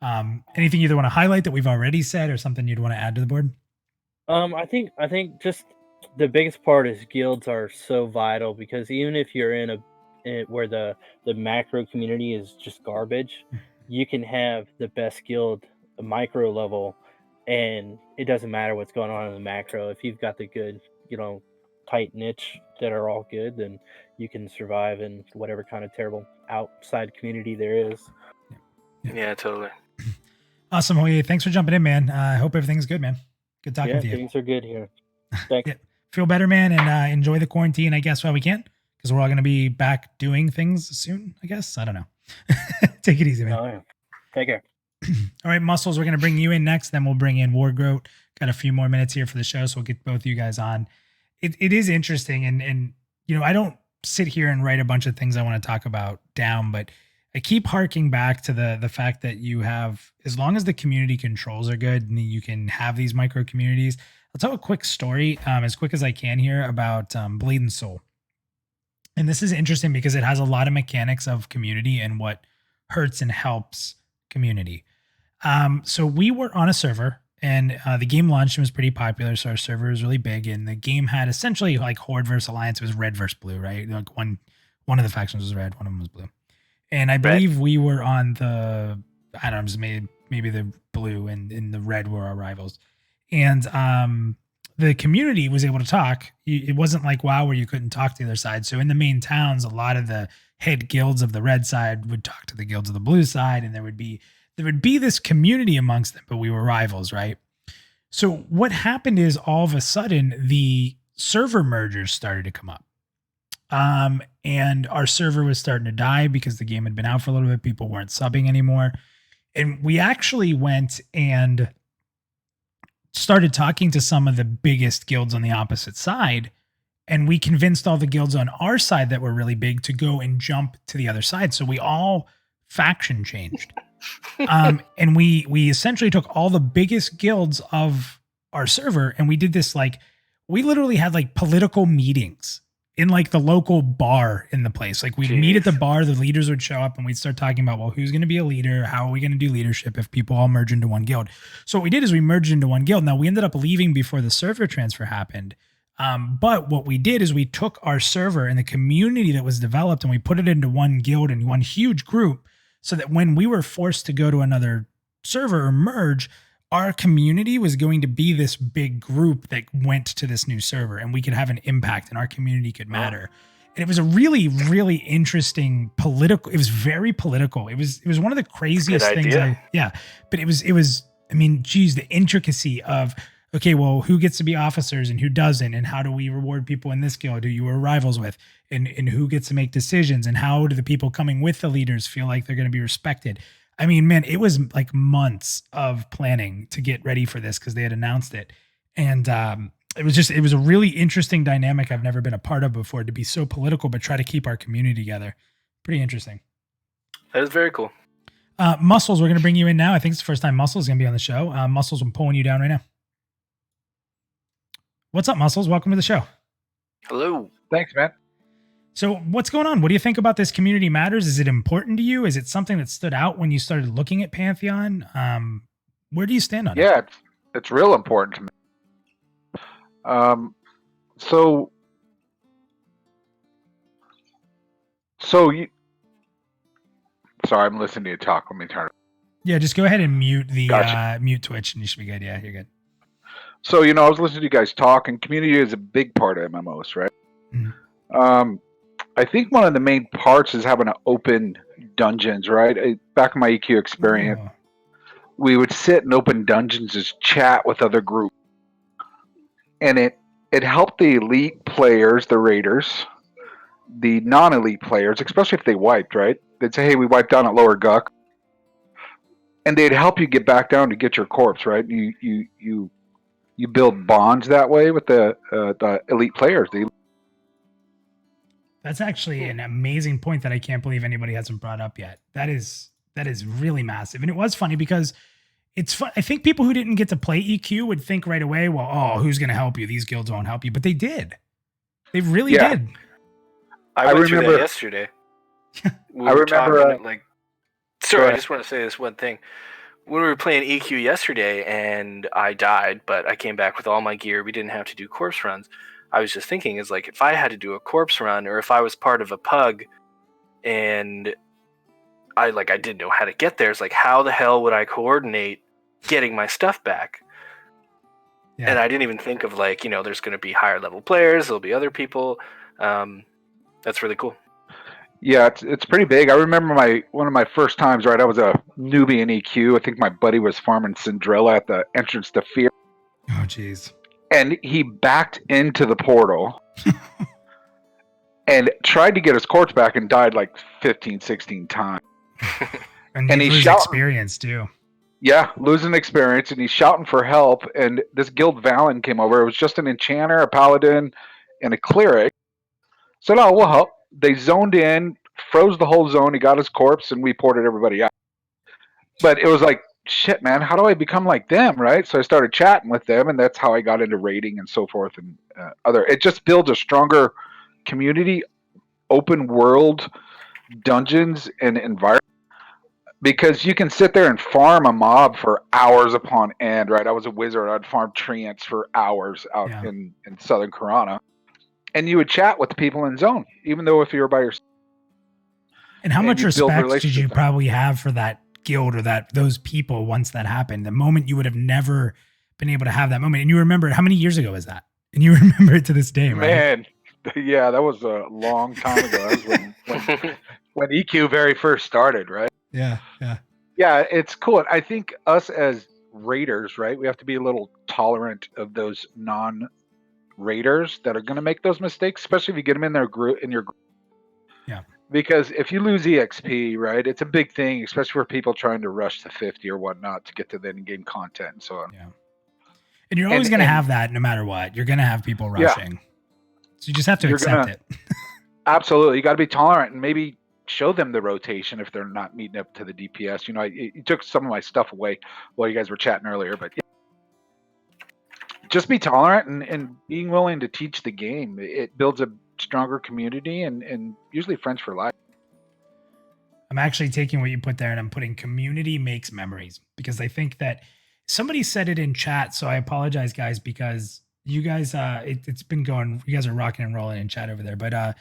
Anything you either want to highlight that we've already said, or something you'd want to add to the board? I think just the biggest part is guilds are so vital because even if you're where the macro community is just garbage, you can have the best guild micro level, and it doesn't matter what's going on in the macro. If you've got the good, tight niche that are all good, then you can survive in whatever kind of terrible outside community there is. Yeah, totally. Awesome, Hoye. Thanks for jumping in, man. I hope everything's good, man. Good talking with you. Things are good here. Thanks. Yeah. Feel better, man, and enjoy the quarantine, I guess, while we can, because we're all going to be back doing things soon, I guess. I don't know. Take it easy, man. Oh, yeah. Take care. All right, Muscles, we're going to bring you in next. Then we'll bring in Wargroat. Got a few more minutes here for the show, so we'll get both of you guys on. It is interesting, and I don't sit here and write a bunch of things I want to talk about down, but I keep harking back to the fact that you have, as long as the community controls are good, and you can have these micro communities. I'll tell a quick story, as quick as I can here, about Blade and Soul. And this is interesting because it has a lot of mechanics of community and what hurts and helps community. So we were on a server, and the game launched and was pretty popular. So our server was really big, and the game had essentially like Horde versus Alliance. It was red versus blue, right? Like one of the factions was red, one of them was blue. And I believe we were on the, I don't know, just maybe the blue and the red were our rivals. And the community was able to talk. It wasn't like WoW where you couldn't talk to the other side. So in the main towns, a lot of the head guilds of the red side would talk to the guilds of the blue side, and there would be this community amongst them, but we were rivals, right? So what happened is all of a sudden the server mergers started to come up. And our server was starting to die because the game had been out for a little bit. People weren't subbing anymore. And we actually went and started talking to some of the biggest guilds on the opposite side. And we convinced all the guilds on our side that were really big to go and jump to the other side. So we all faction changed. And we essentially took all the biggest guilds of our server, and we did this, like, we literally had like political meetings in like the local bar in the place. Like we'd meet at the bar, the leaders would show up, and we'd start talking about, well, who's going to be a leader? How are we going to do leadership if people all merge into one guild? So what we did is we merged into one guild. Now we ended up leaving before the server transfer happened. But what we did is we took our server and the community that was developed, and we put it into one guild and one huge group, so that when we were forced to go to another server or merge, our community was going to be this big group that went to this new server, and we could have an impact, and our community could matter. And it was a really, really interesting it was very political. It was one of the craziest things. But it was, I mean, geez, the intricacy of, okay, well, who gets to be officers and who doesn't? And how do we reward people in this guild who you were rivals with? And who gets to make decisions? And how do the people coming with the leaders feel like they're going to be respected? I mean, man, it was like months of planning to get ready for this because they had announced it. And it was a really interesting dynamic I've never been a part of before, to be so political, but try to keep our community together. Pretty interesting. That is very cool. Muscles, we're going to bring you in now. I think it's the first time Muscles is going to be on the show. Muscles, I'm pulling you down right now. What's up, Muscles? Welcome to the show. Hello. Thanks, man. So what's going on? What do you think about this community matters? Is it important to you? Is it something that stood out when you started looking at Pantheon? Where do you stand on it? Yeah, it's real important to me. So you. Sorry, I'm listening to you talk. Let me turn it. Yeah, just go ahead and mute the Gotcha. mute Twitch, and you should be good. Yeah, you're good. So I was listening to you guys talk, and community is a big part of MMOs, right? Mm-hmm. I think one of the main parts is having an open dungeons, right? Back in my EQ experience, we would sit in open dungeons, just chat with other groups, and it helped the elite players, the raiders, the non-elite players, especially if they wiped, right? They'd say, "Hey, we wiped down at Lower Guck," and they'd help you get back down to get your corpse, right? You build bonds that way with the elite players. That's actually an amazing point that I can't believe anybody hasn't brought up yet. That is really massive. And it was funny because it's fun. I think people who didn't get to play EQ would think right away, well, oh, who's going to help you? These guilds won't help you. But they did. They really did. I went through that yesterday. I remember. Sorry, I just want to say this one thing. when we were playing EQ yesterday and I died, but I came back with all my gear, we didn't have to do corpse runs. I was just thinking, is like, if I had to do a corpse run, or if I was part of a pug and I didn't know how to get there, it's like, how the hell would I coordinate getting my stuff back? Yeah. And I didn't even think of, like, there's going to be higher level players, there'll be other people. That's really cool. Yeah, it's pretty big. I remember one of my first times, right? I was a newbie in EQ. I think my buddy was farming Cinderella at the entrance to Fear. Oh, jeez. And he backed into the portal and tried to get his corpse back and died like 15, 16 times. and he shouted experience too. Yeah, losing experience, and he's shouting for help. And this guild Valen came over. It was just an enchanter, a paladin, and a cleric. So no, we'll help. They zoned in, froze the whole zone. He got his corpse, and we ported everybody out. But it was like, shit, man, how do I become like them, right? So I started chatting with them, and that's how I got into raiding and so forth and it just builds a stronger community, open world, dungeons, and environment. Because you can sit there and farm a mob for hours upon end, right? I was a wizard. I'd farm treants for hours out in southern Karana. And you would chat with the people in zone, even though if you were by yourself. And how much respect did you probably have for that guild or those people once that happened? The moment you would have never been able to have that moment. And you remember it, how many years ago was that? And you remember it to this day, right? Man, yeah, that was a long time ago. That was when EQ very first started, right? Yeah. Yeah, it's cool. And I think us as raiders, right, we have to be a little tolerant of those non-raiders that are going to make those mistakes, especially if you get them in your group. Yeah. Because if you lose EXP, right, it's a big thing, especially for people trying to rush to 50 or whatnot to get to the in-game content and so on. Yeah. And you're always going to have that no matter what. You're going to have people rushing. Yeah. So you just have to accept it. Absolutely. You got to be tolerant and maybe show them the rotation if they're not meeting up to the DPS. You took some of my stuff away while you guys were chatting earlier, but just be tolerant and being willing to teach the game. It builds a stronger community and usually friends for life. I'm actually taking what you put there and I'm putting community makes memories, because I think that somebody said it in chat. So I apologize, guys, because you guys, it's been going, you guys are rocking and rolling in chat over there. But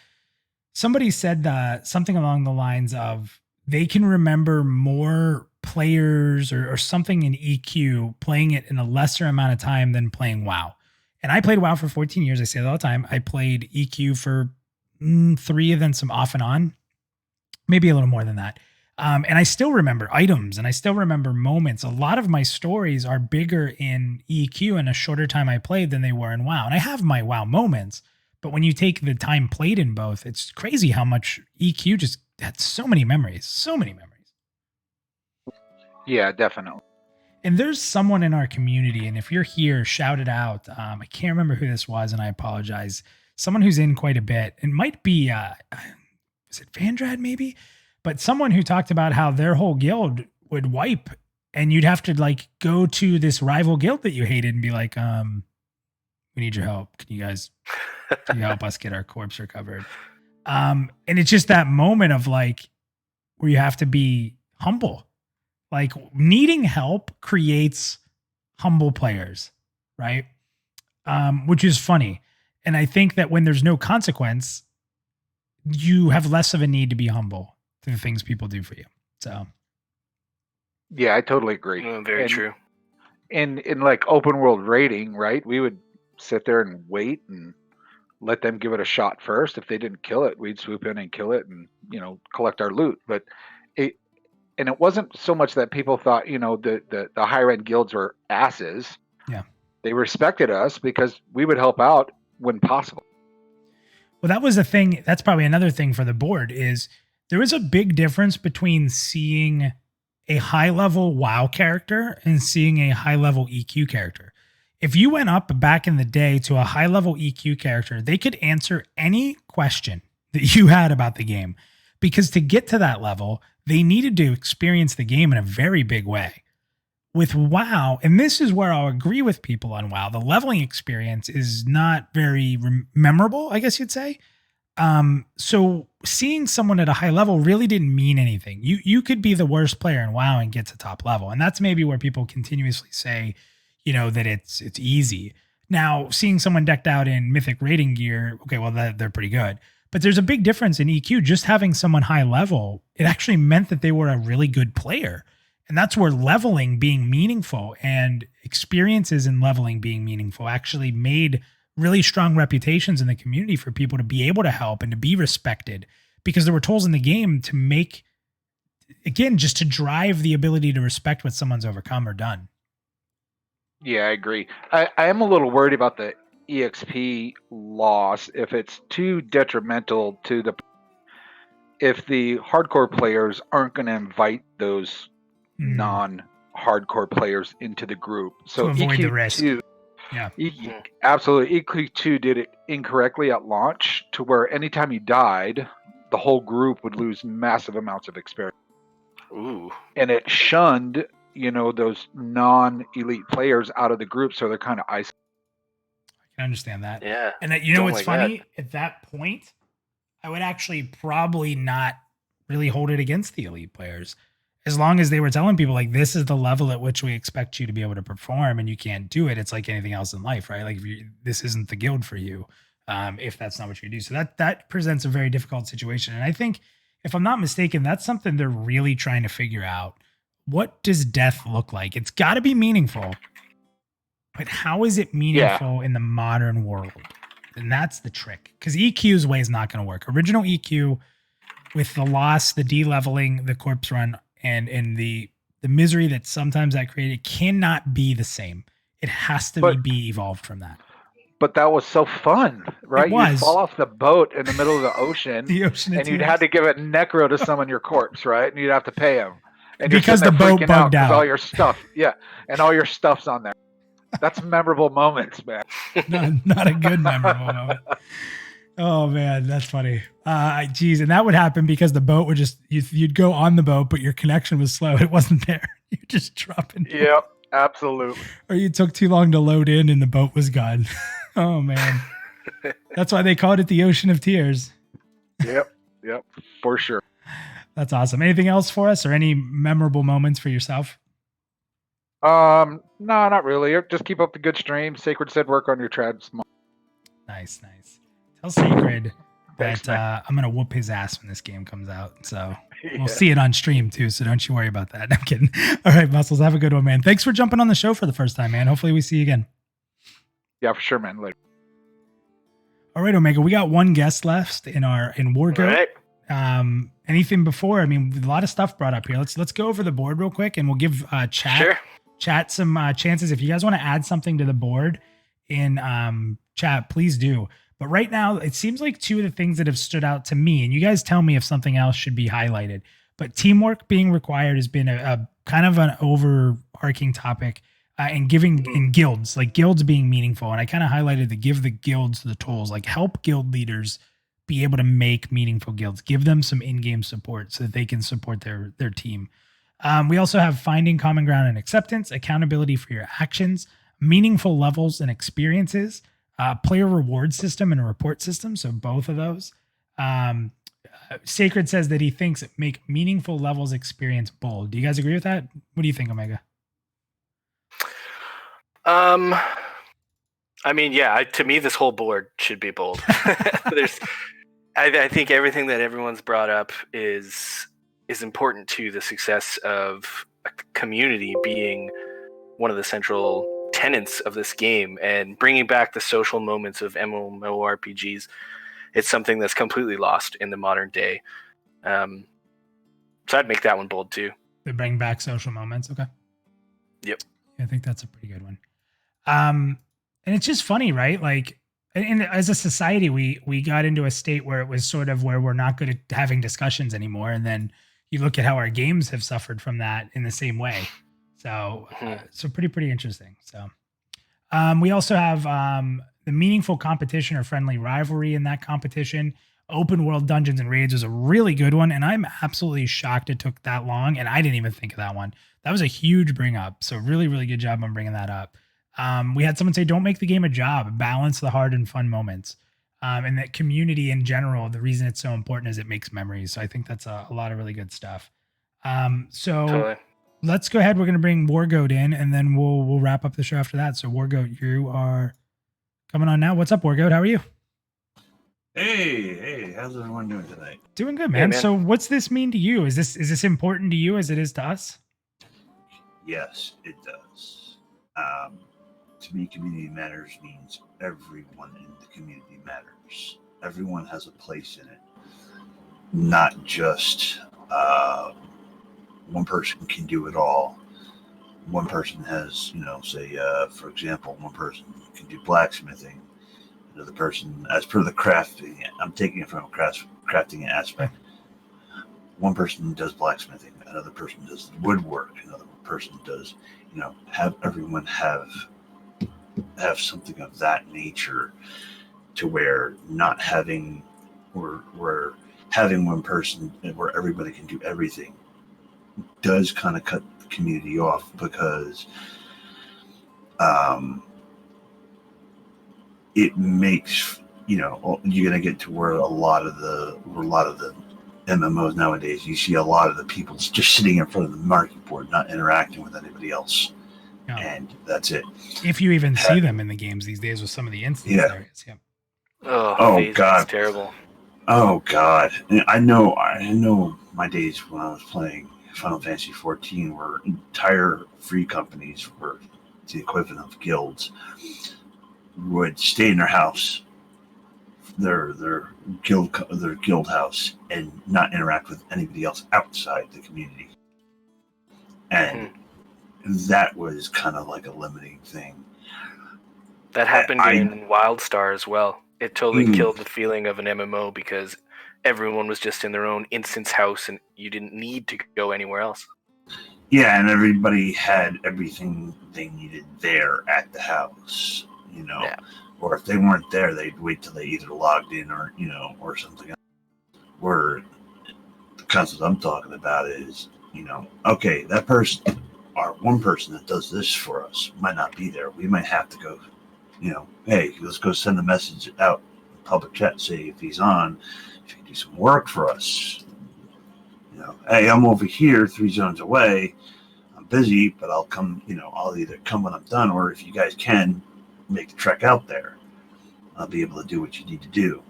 somebody said something along the lines of they can remember more players or something in EQ playing it in a lesser amount of time than playing WoW. And I played WoW for 14 years. I say that all the time. I played EQ for 3 and then some off and on, maybe a little more than that. And I still remember items and I still remember moments. A lot of my stories are bigger in EQ in a shorter time I played than they were in WoW. And I have my WoW moments, but when you take the time played in both, it's crazy how much EQ just had so many memories. Yeah, definitely. And there's someone in our community, and if you're here, shout it out. I can't remember who this was, and I apologize. Someone who's in quite a bit. It might be, is it Vandrad maybe? But someone who talked about how their whole guild would wipe, and you'd have to like go to this rival guild that you hated and be like, we need your help. Can you help us get our corpse recovered? And it's just that moment of like, where you have to be humble. Like needing help creates humble players, right? Which is funny. And I think that when there's no consequence, you have less of a need to be humble to the things people do for you. So, yeah, I totally agree. Very true. In like open world raiding, right? We would sit there and wait and let them give it a shot first. If they didn't kill it, we'd swoop in and kill it and, collect our loot. But it wasn't so much that people thought, the higher end guilds were asses. Yeah. They respected us because we would help out when possible. Well, that was the thing. That's probably another thing for the board is there is a big difference between seeing a high level WoW character and seeing a high level EQ character. If you went up back in the day to a high level EQ character, they could answer any question that you had about the game, because to get to that level, they needed to experience the game in a very big way. With WoW, and this is where I'll agree with people on WoW, the leveling experience is not very memorable, I guess you'd say. So seeing someone at a high level really didn't mean anything. You could be the worst player in WoW and get to top level. And that's maybe where people continuously say, that it's easy. Now, seeing someone decked out in mythic rating gear, okay, well, they're pretty good. But there's a big difference in EQ. Just having someone high level, it actually meant that they were a really good player. And that's where leveling being meaningful and experiences in leveling being meaningful actually made really strong reputations in the community for people to be able to help and to be respected, because there were tools in the game to make, again, just to drive the ability to respect what someone's overcome or done. Yeah, I agree. I am a little worried about the EXP loss if it's too detrimental to if the hardcore players aren't going to invite those non-hardcore players into the group. So to avoid the risk. Yeah. Absolutely. EQ2 did it incorrectly at launch to where anytime you died, the whole group would lose massive amounts of experience. Ooh. And it shunned, those non-elite players out of the group, so they're kind of isolated. I can understand that. Yeah. And that, what's funny? At that point, I would actually probably not really hold it against the elite players. As long as they were telling people, like, this is the level at which we expect you to be able to perform and you can't do it. It's like anything else in life, right? Like, this isn't the guild for you, if that's not what you do. So that presents a very difficult situation. And I think, if I'm not mistaken, that's something they're really trying to figure out. What does death look like? It's got to be meaningful. But how is it meaningful in the modern world? And that's the trick. Because EQ's way is not going to work. Original EQ, with the loss, the de-leveling, the corpse run, and the misery that sometimes that created, cannot be the same. It has to be evolved from that. But that was so fun, right? It was. You'd fall off the boat in the middle of the ocean, and you'd have to give it necro to summon your corpse, right? And you'd have to pay him. And because the boat bugged out. All your stuff, and all your stuff's on there. That's memorable moments, man. Not a good memorable moment. Oh man, that's funny. Geez, and that would happen because the boat would you'd go on the boat, but your connection was slow. It wasn't there. You're just dropping. Yep, absolutely. Or you took too long to load in and the boat was gone. Oh man. That's why they called it the Ocean of Tears. Yep, for sure. That's awesome. Anything else for us or any memorable moments for yourself? No, not really. Just keep up the good stream. Sacred said work on your trad. Nice. Tell Sacred that I'm going to whoop his ass when this game comes out. So we'll see it on stream too. So don't you worry about that. I'm kidding. All right, Muscles, have a good one, man. Thanks for jumping on the show for the first time, man. Hopefully we see you again. Yeah, for sure, man. Later. All right, Omega, we got one guest left in Wargo. Right. Anything before? I mean, a lot of stuff brought up here. Let's go over the board real quick and we'll give chat some chances. If you guys want to add something to the board in chat, please do. But right now, it seems like two of the things that have stood out to me, and you guys tell me if something else should be highlighted, but teamwork being required has been a kind of an overarching topic, and giving in guilds, like guilds being meaningful. And I kind of highlighted give the guilds the tools, like help guild leaders be able to make meaningful guilds, give them some in-game support so that they can support their team. We also have finding common ground and acceptance, accountability for your actions, meaningful levels and experiences, player reward system and a report system. So both of those. Sacred says that he thinks make meaningful levels experience bold. Do you guys agree with that? What do you think, Omega? I mean, yeah, to me, this whole board should be bold. I think everything that everyone's brought up is important to the success of a community being one of the central tenets of this game, and bringing back the social moments of MMORPGs. It's something that's completely lost in the modern day. So I'd make that one bold too. They bring back social moments. Okay. Yep. I think that's a pretty good one. And it's just funny, right? Like, and as a society, we got into a state where it was sort of where we're not good at having discussions anymore. And then you look at how our games have suffered from that in the same way. So, pretty interesting. So, we also have the meaningful competition or friendly rivalry in that competition. Open world dungeons and raids was a really good one, and I'm absolutely shocked it took that long, and I didn't even think of that one. That was a huge bring up. So, really, really good job on bringing that up. We had someone say, "Don't make the game a job. Balance the hard and fun moments." And that community in general, the reason it's so important is it makes memories. So I think that's a lot of really good stuff. So Totally. let's go ahead. We're going to bring Wargoat in, and then we'll wrap up the show after that. So Wargoat, you are coming on now. What's up, Wargoat? How are you? Hey, how's everyone doing tonight? Doing good, man. Hey, man. So what's this mean to you? Is this important to you as it is to us? Yes, it does. To me, community matters means everyone in the community matters. Everyone has a place in it. Not just one person can do it all. One person has, say, for example, one person can do blacksmithing. Another person, as per the crafting, I'm taking it from a crafting aspect. One person does blacksmithing, another person does woodwork, another person does, have everyone have something of that nature, to where not having, or having one person where everybody can do everything does kind of cut the community off, because it makes, you're going to get to where a lot of the MMOs nowadays, you see a lot of the people just sitting in front of the market board, not interacting with anybody else. Yeah. And that's it. If you even see them in the games these days with some of the instance areas. Yeah. Oh God, it's terrible. Oh God, I know my days when I was playing Final Fantasy 14 were entire free companies, were the equivalent of guilds, would stay in their house, their guild house, and not interact with anybody else outside the community. And that was kind of like a limiting thing. That happened in WildStar as well. It totally killed the feeling of an MMO, because everyone was just in their own instance house and you didn't need to go anywhere else. Yeah, and everybody had everything they needed there at the house, Yeah. Or if they weren't there, they'd wait till they either logged in or, or something else. Where the concept I'm talking about is, okay, that person, or one person that does this for us might not be there. We might have to go, hey, let's go send a message out in public chat, say if he's on, if he can do some work for us. Hey, I'm over here 3 zones away. I'm busy, but I'll come, I'll either come when I'm done, or if you guys can, make the trek out there. I'll be able to do what you need to do.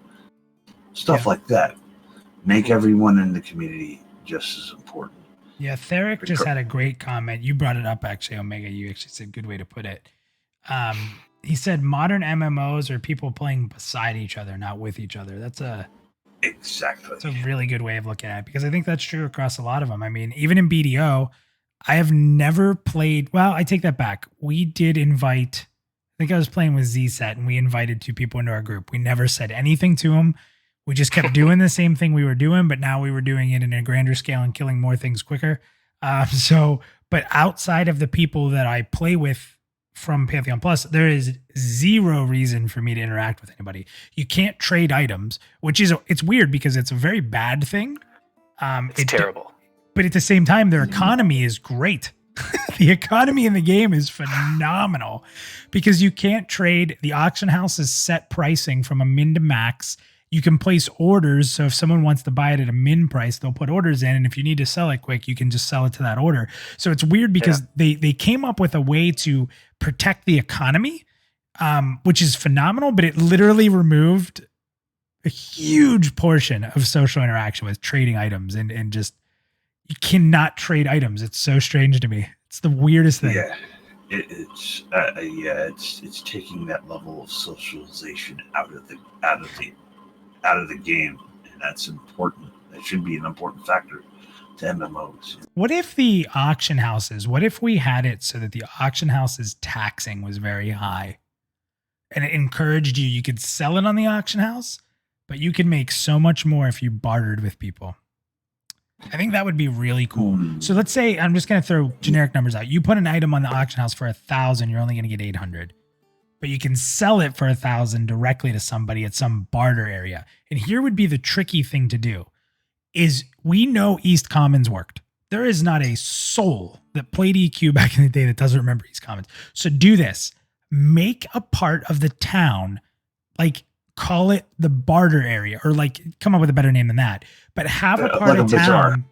Stuff like that. Make everyone in the community just as important. Yeah, Theric just had a great comment. You brought it up, actually, Omega. You actually said a good way to put it. He said modern MMOs are people playing beside each other, not with each other. That's a really good way of looking at it, because I think that's true across a lot of them. I mean, even in BDO, I have never played. Well, I take that back. We did invite. I think I was playing with ZSET, and we invited 2 people into our group. We never said anything to them. We just kept doing the same thing we were doing, but now we were doing it in a grander scale and killing more things quicker. But outside of the people that I play with from Pantheon Plus, there is zero reason for me to interact with anybody. You can't trade items, which is, it's weird because it's a very bad thing. It's terrible. But at the same time, their economy is great. The economy in the game is phenomenal because you can't trade. The auction house is set pricing from a min to max. You can place orders. So if someone wants to buy it at a min price, they'll put orders in. And if you need to sell it quick, you can just sell it to that order. So it's weird because they came up with a way to protect the economy, which is phenomenal, but it literally removed a huge portion of social interaction with trading items and just, you cannot trade items. It's so strange to me. It's the weirdest thing. Yeah, it's taking that level of socialization out of the game, and that's important. That should be an important factor to MMOs. What if the auction houses? What if we had it so that the auction house's taxing was very high, and it encouraged you? You could sell it on the auction house, but you could make so much more if you bartered with people. I think that would be really cool. So let's say, I'm just going to throw generic numbers out. You put an item on the auction house for 1,000, you're only going to get 800, but you can sell it for 1,000 directly to somebody at some barter area. And here would be the tricky thing to do is, we know East Commons worked. There is not a soul that played EQ back in the day that doesn't remember East Commons. So do this, make a part of the town, like call it the barter area, or like come up with a better name than that, but have a part like of a bazaar. town,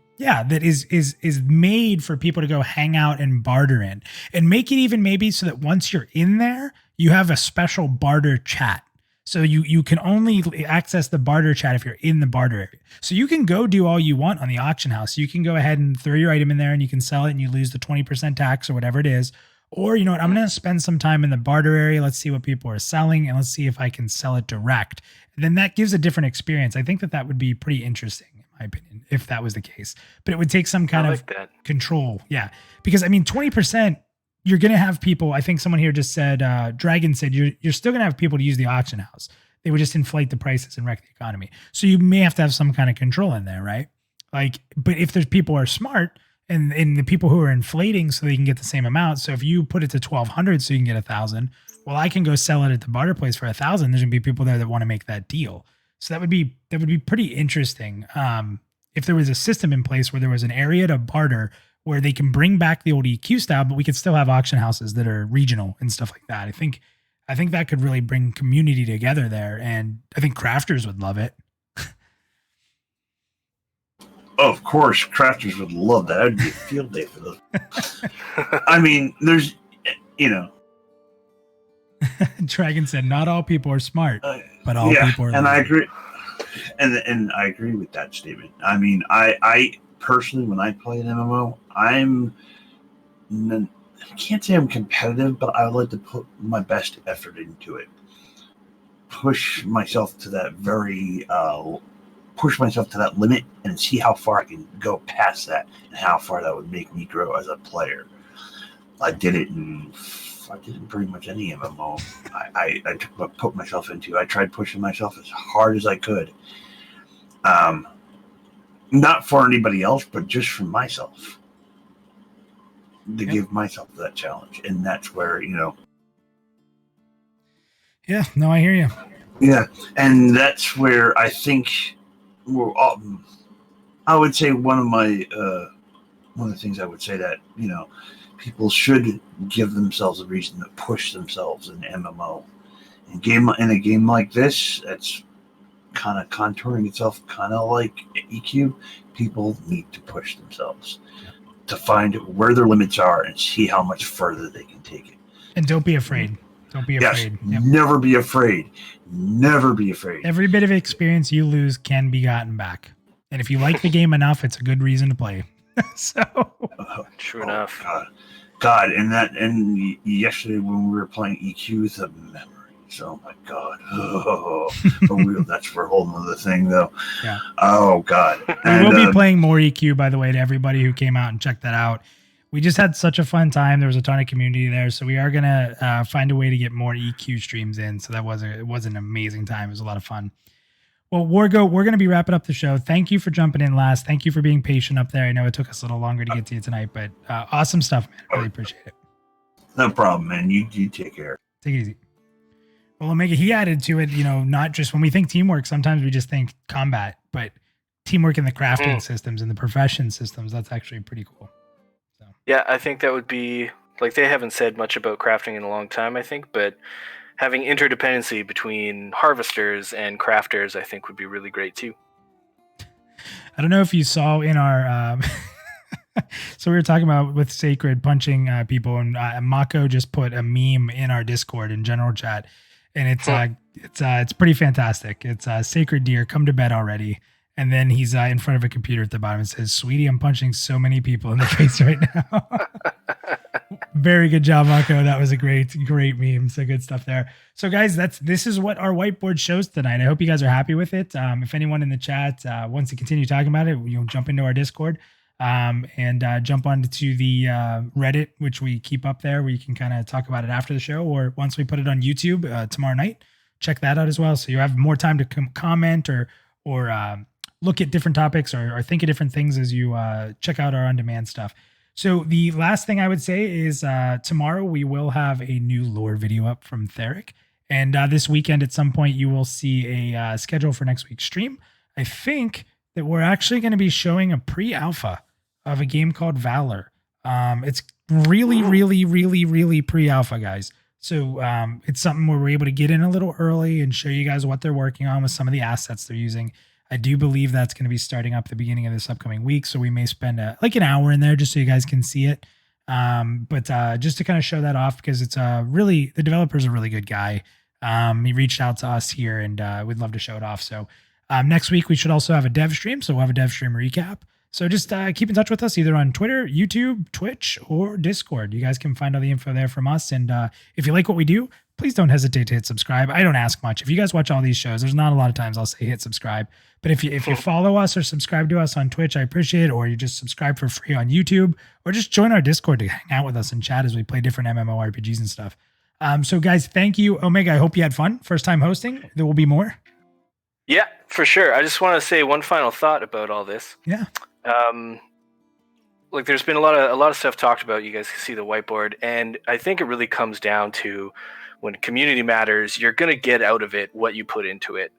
that is made for people to go hang out and barter in, and make it even maybe so that once you're in there, you have a special barter chat. So you can only access the barter chat if you're in the barter area. So you can go do all you want on the auction house. You can go ahead and throw your item in there and you can sell it and you lose the 20% tax or whatever it is. Or, you know what, I'm going to spend some time in the barter area. Let's see what people are selling and let's see if I can sell it direct. And then that gives a different experience. I think that would be pretty interesting, in my opinion, if that was the case. But it would take some kind of control. Yeah. Because, I mean, 20%, you're going to have people, I think someone here just said, Dragon said, you're still going to have people to use the auction house. They would just inflate the prices and wreck the economy. So you may have to have some kind of control in there, right? Like, but if there's people who are smart, and the people who are inflating so they can get the same amount. So if you put it to 1,200 so you can get 1,000, well, I can go sell it at the barter place for 1,000. There's gonna be people there that want to make that deal. So that would be pretty interesting. If there was a system in place where there was an area to barter where they can bring back the old EQ style, but we could still have auction houses that are regional and stuff like that. I think that could really bring community together there. And I think crafters would love it. Oh, of course, crafters would love that. That would be a field day for those. I mean, there's, you know. Dragon said, "Not all people are smart, but all people are." And I agree, and I agree with that statement. I mean, I personally, when I play an MMO, I can't say I'm competitive, but I like to put my best effort into it. Push myself to that limit and see how far I can go past that and how far that would make me grow as a player. I did it in pretty much any MMO I put myself into. I tried pushing myself as hard as I could. Not for anybody else, but just for myself. To give myself that challenge. And that's where, you know. Yeah, no, I hear you. Yeah, and that's where I think I would say one of the things I would say that, you know, people should give themselves a reason to push themselves in MMO. In a game like this, that's kind of contouring itself kind of like EQ. People need to push themselves to find where their limits are and see how much further they can take it. And don't be afraid. Don't be afraid. Yes, never be afraid. Never be afraid. Every bit of experience you lose can be gotten back. And if you like the game enough, it's a good reason to play. So true enough. God, and yesterday when we were playing EQ, the memories. Oh my God. That's for a whole nother thing though. Yeah. Oh God. We will be playing more EQ, by the way, to everybody who came out and checked that out. We just had such a fun time. There was a ton of community there. So we are going to find a way to get more EQ streams in. So it was an amazing time. It was a lot of fun. Well, Wargo, we're going to be wrapping up the show. Thank you for jumping in last. Thank you for being patient up there. I know it took us a little longer to get to you tonight, but awesome stuff, man. I really appreciate it. No problem, man. You take care. Take it easy. Well, Omega, he added to it, you know, not just when we think teamwork, sometimes we just think combat, but teamwork in the crafting systems and the profession systems, that's actually pretty cool. So. Yeah, I think that would be, like, they haven't said much about crafting in a long time, I think, but having interdependency between harvesters and crafters, I think would be really great too. I don't know if you saw in our, so we were talking about with Sacred punching people, and Mako just put a meme in our Discord in general chat, and it's pretty fantastic. It's Sacred Deer, come to bed already. And then he's in front of a computer at the bottom and says, "Sweetie, I'm punching so many people in the face right now." Very good job, Mako. That was a great meme. So good stuff there. So guys, this is what our whiteboard shows tonight. I hope you guys are happy with it. If anyone in the chat wants to continue talking about it, you'll jump into our Discord and jump onto the Reddit, which we keep up there, where you can kind of talk about it after the show, or once we put it on YouTube tomorrow night. Check that out as well. So you have more time to comment or look at different topics or think of different things as you check out our on-demand stuff. So the last thing I would say is tomorrow we will have a new lore video up from Theric. And this weekend at some point you will see a schedule for next week's stream. I think that we're actually going to be showing a pre-alpha of a game called Valor. It's really, really, really, really pre-alpha, guys. So it's something where we're able to get in a little early and show you guys what they're working on with some of the assets they're using. I do believe that's going to be starting up the beginning of this upcoming week. So we may spend like an hour in there just so you guys can see it. But just to kind of show that off, because it's the developer's a really good guy. He reached out to us here and we'd love to show it off. So next week we should also have a dev stream. So we'll have a dev stream recap. So just keep in touch with us either on Twitter, YouTube, Twitch, or Discord. You guys can find all the info there from us. And if you like what we do, please don't hesitate to hit subscribe. I don't ask much. If you guys watch all these shows, there's not a lot of times I'll say hit subscribe. But if you follow us or subscribe to us on Twitch, I appreciate it. Or you just subscribe for free on YouTube, or just join our Discord to hang out with us and chat as we play different MMORPGs and stuff. So guys, thank you, Omega. I hope you had fun. First time hosting. There will be more. Yeah, for sure. I just want to say one final thought about all this. Yeah. Like there's been a lot of stuff talked about. You guys can see the whiteboard, and I think it really comes down to when community matters, you're gonna get out of it what you put into it.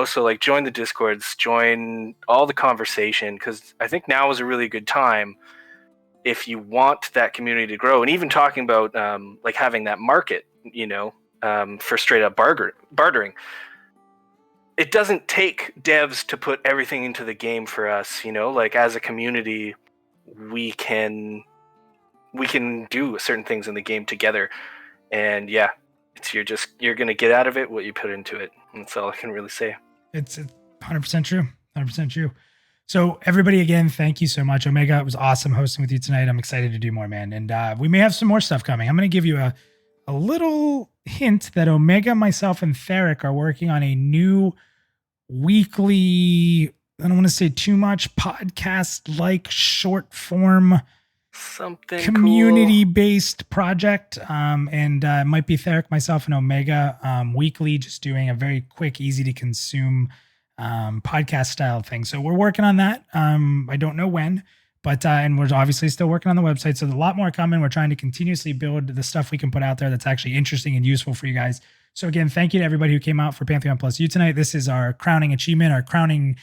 So like join the Discords, join all the conversation, because I think now is a really good time if you want that community to grow. And even talking about like having that market, for straight up bartering. It doesn't take devs to put everything into the game for us, like as a community, we can do certain things in the game together. And yeah, you're going to get out of it what you put into it. That's all I can really say. It's 100% true. 100% true. So everybody, again, thank you so much. Omega, it was awesome hosting with you tonight. I'm excited to do more, man. And we may have some more stuff coming. I'm going to give you a little hint that Omega, myself, and Theric are working on a new weekly, I don't want to say too much, podcast-like short form something community-based project. And it might be Theric, myself, and Omega weekly, just doing a very quick, easy to consume podcast style thing. So we're working on that. I don't know when. But, and we're obviously still working on the website. So there's a lot more coming. We're trying to continuously build the stuff we can put out there that's actually interesting and useful for you guys. So again, thank you to everybody who came out for Pantheon PlusYou tonight. This is our crowning achievement, our crowning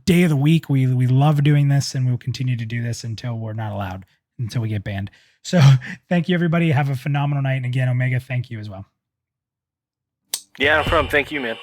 day of the week. We love doing this, and we'll continue to do this until we're not allowed, until we get banned. So thank you, everybody. Have a phenomenal night. And again, Omega, thank you as well. Yeah, no problem. Thank you, man.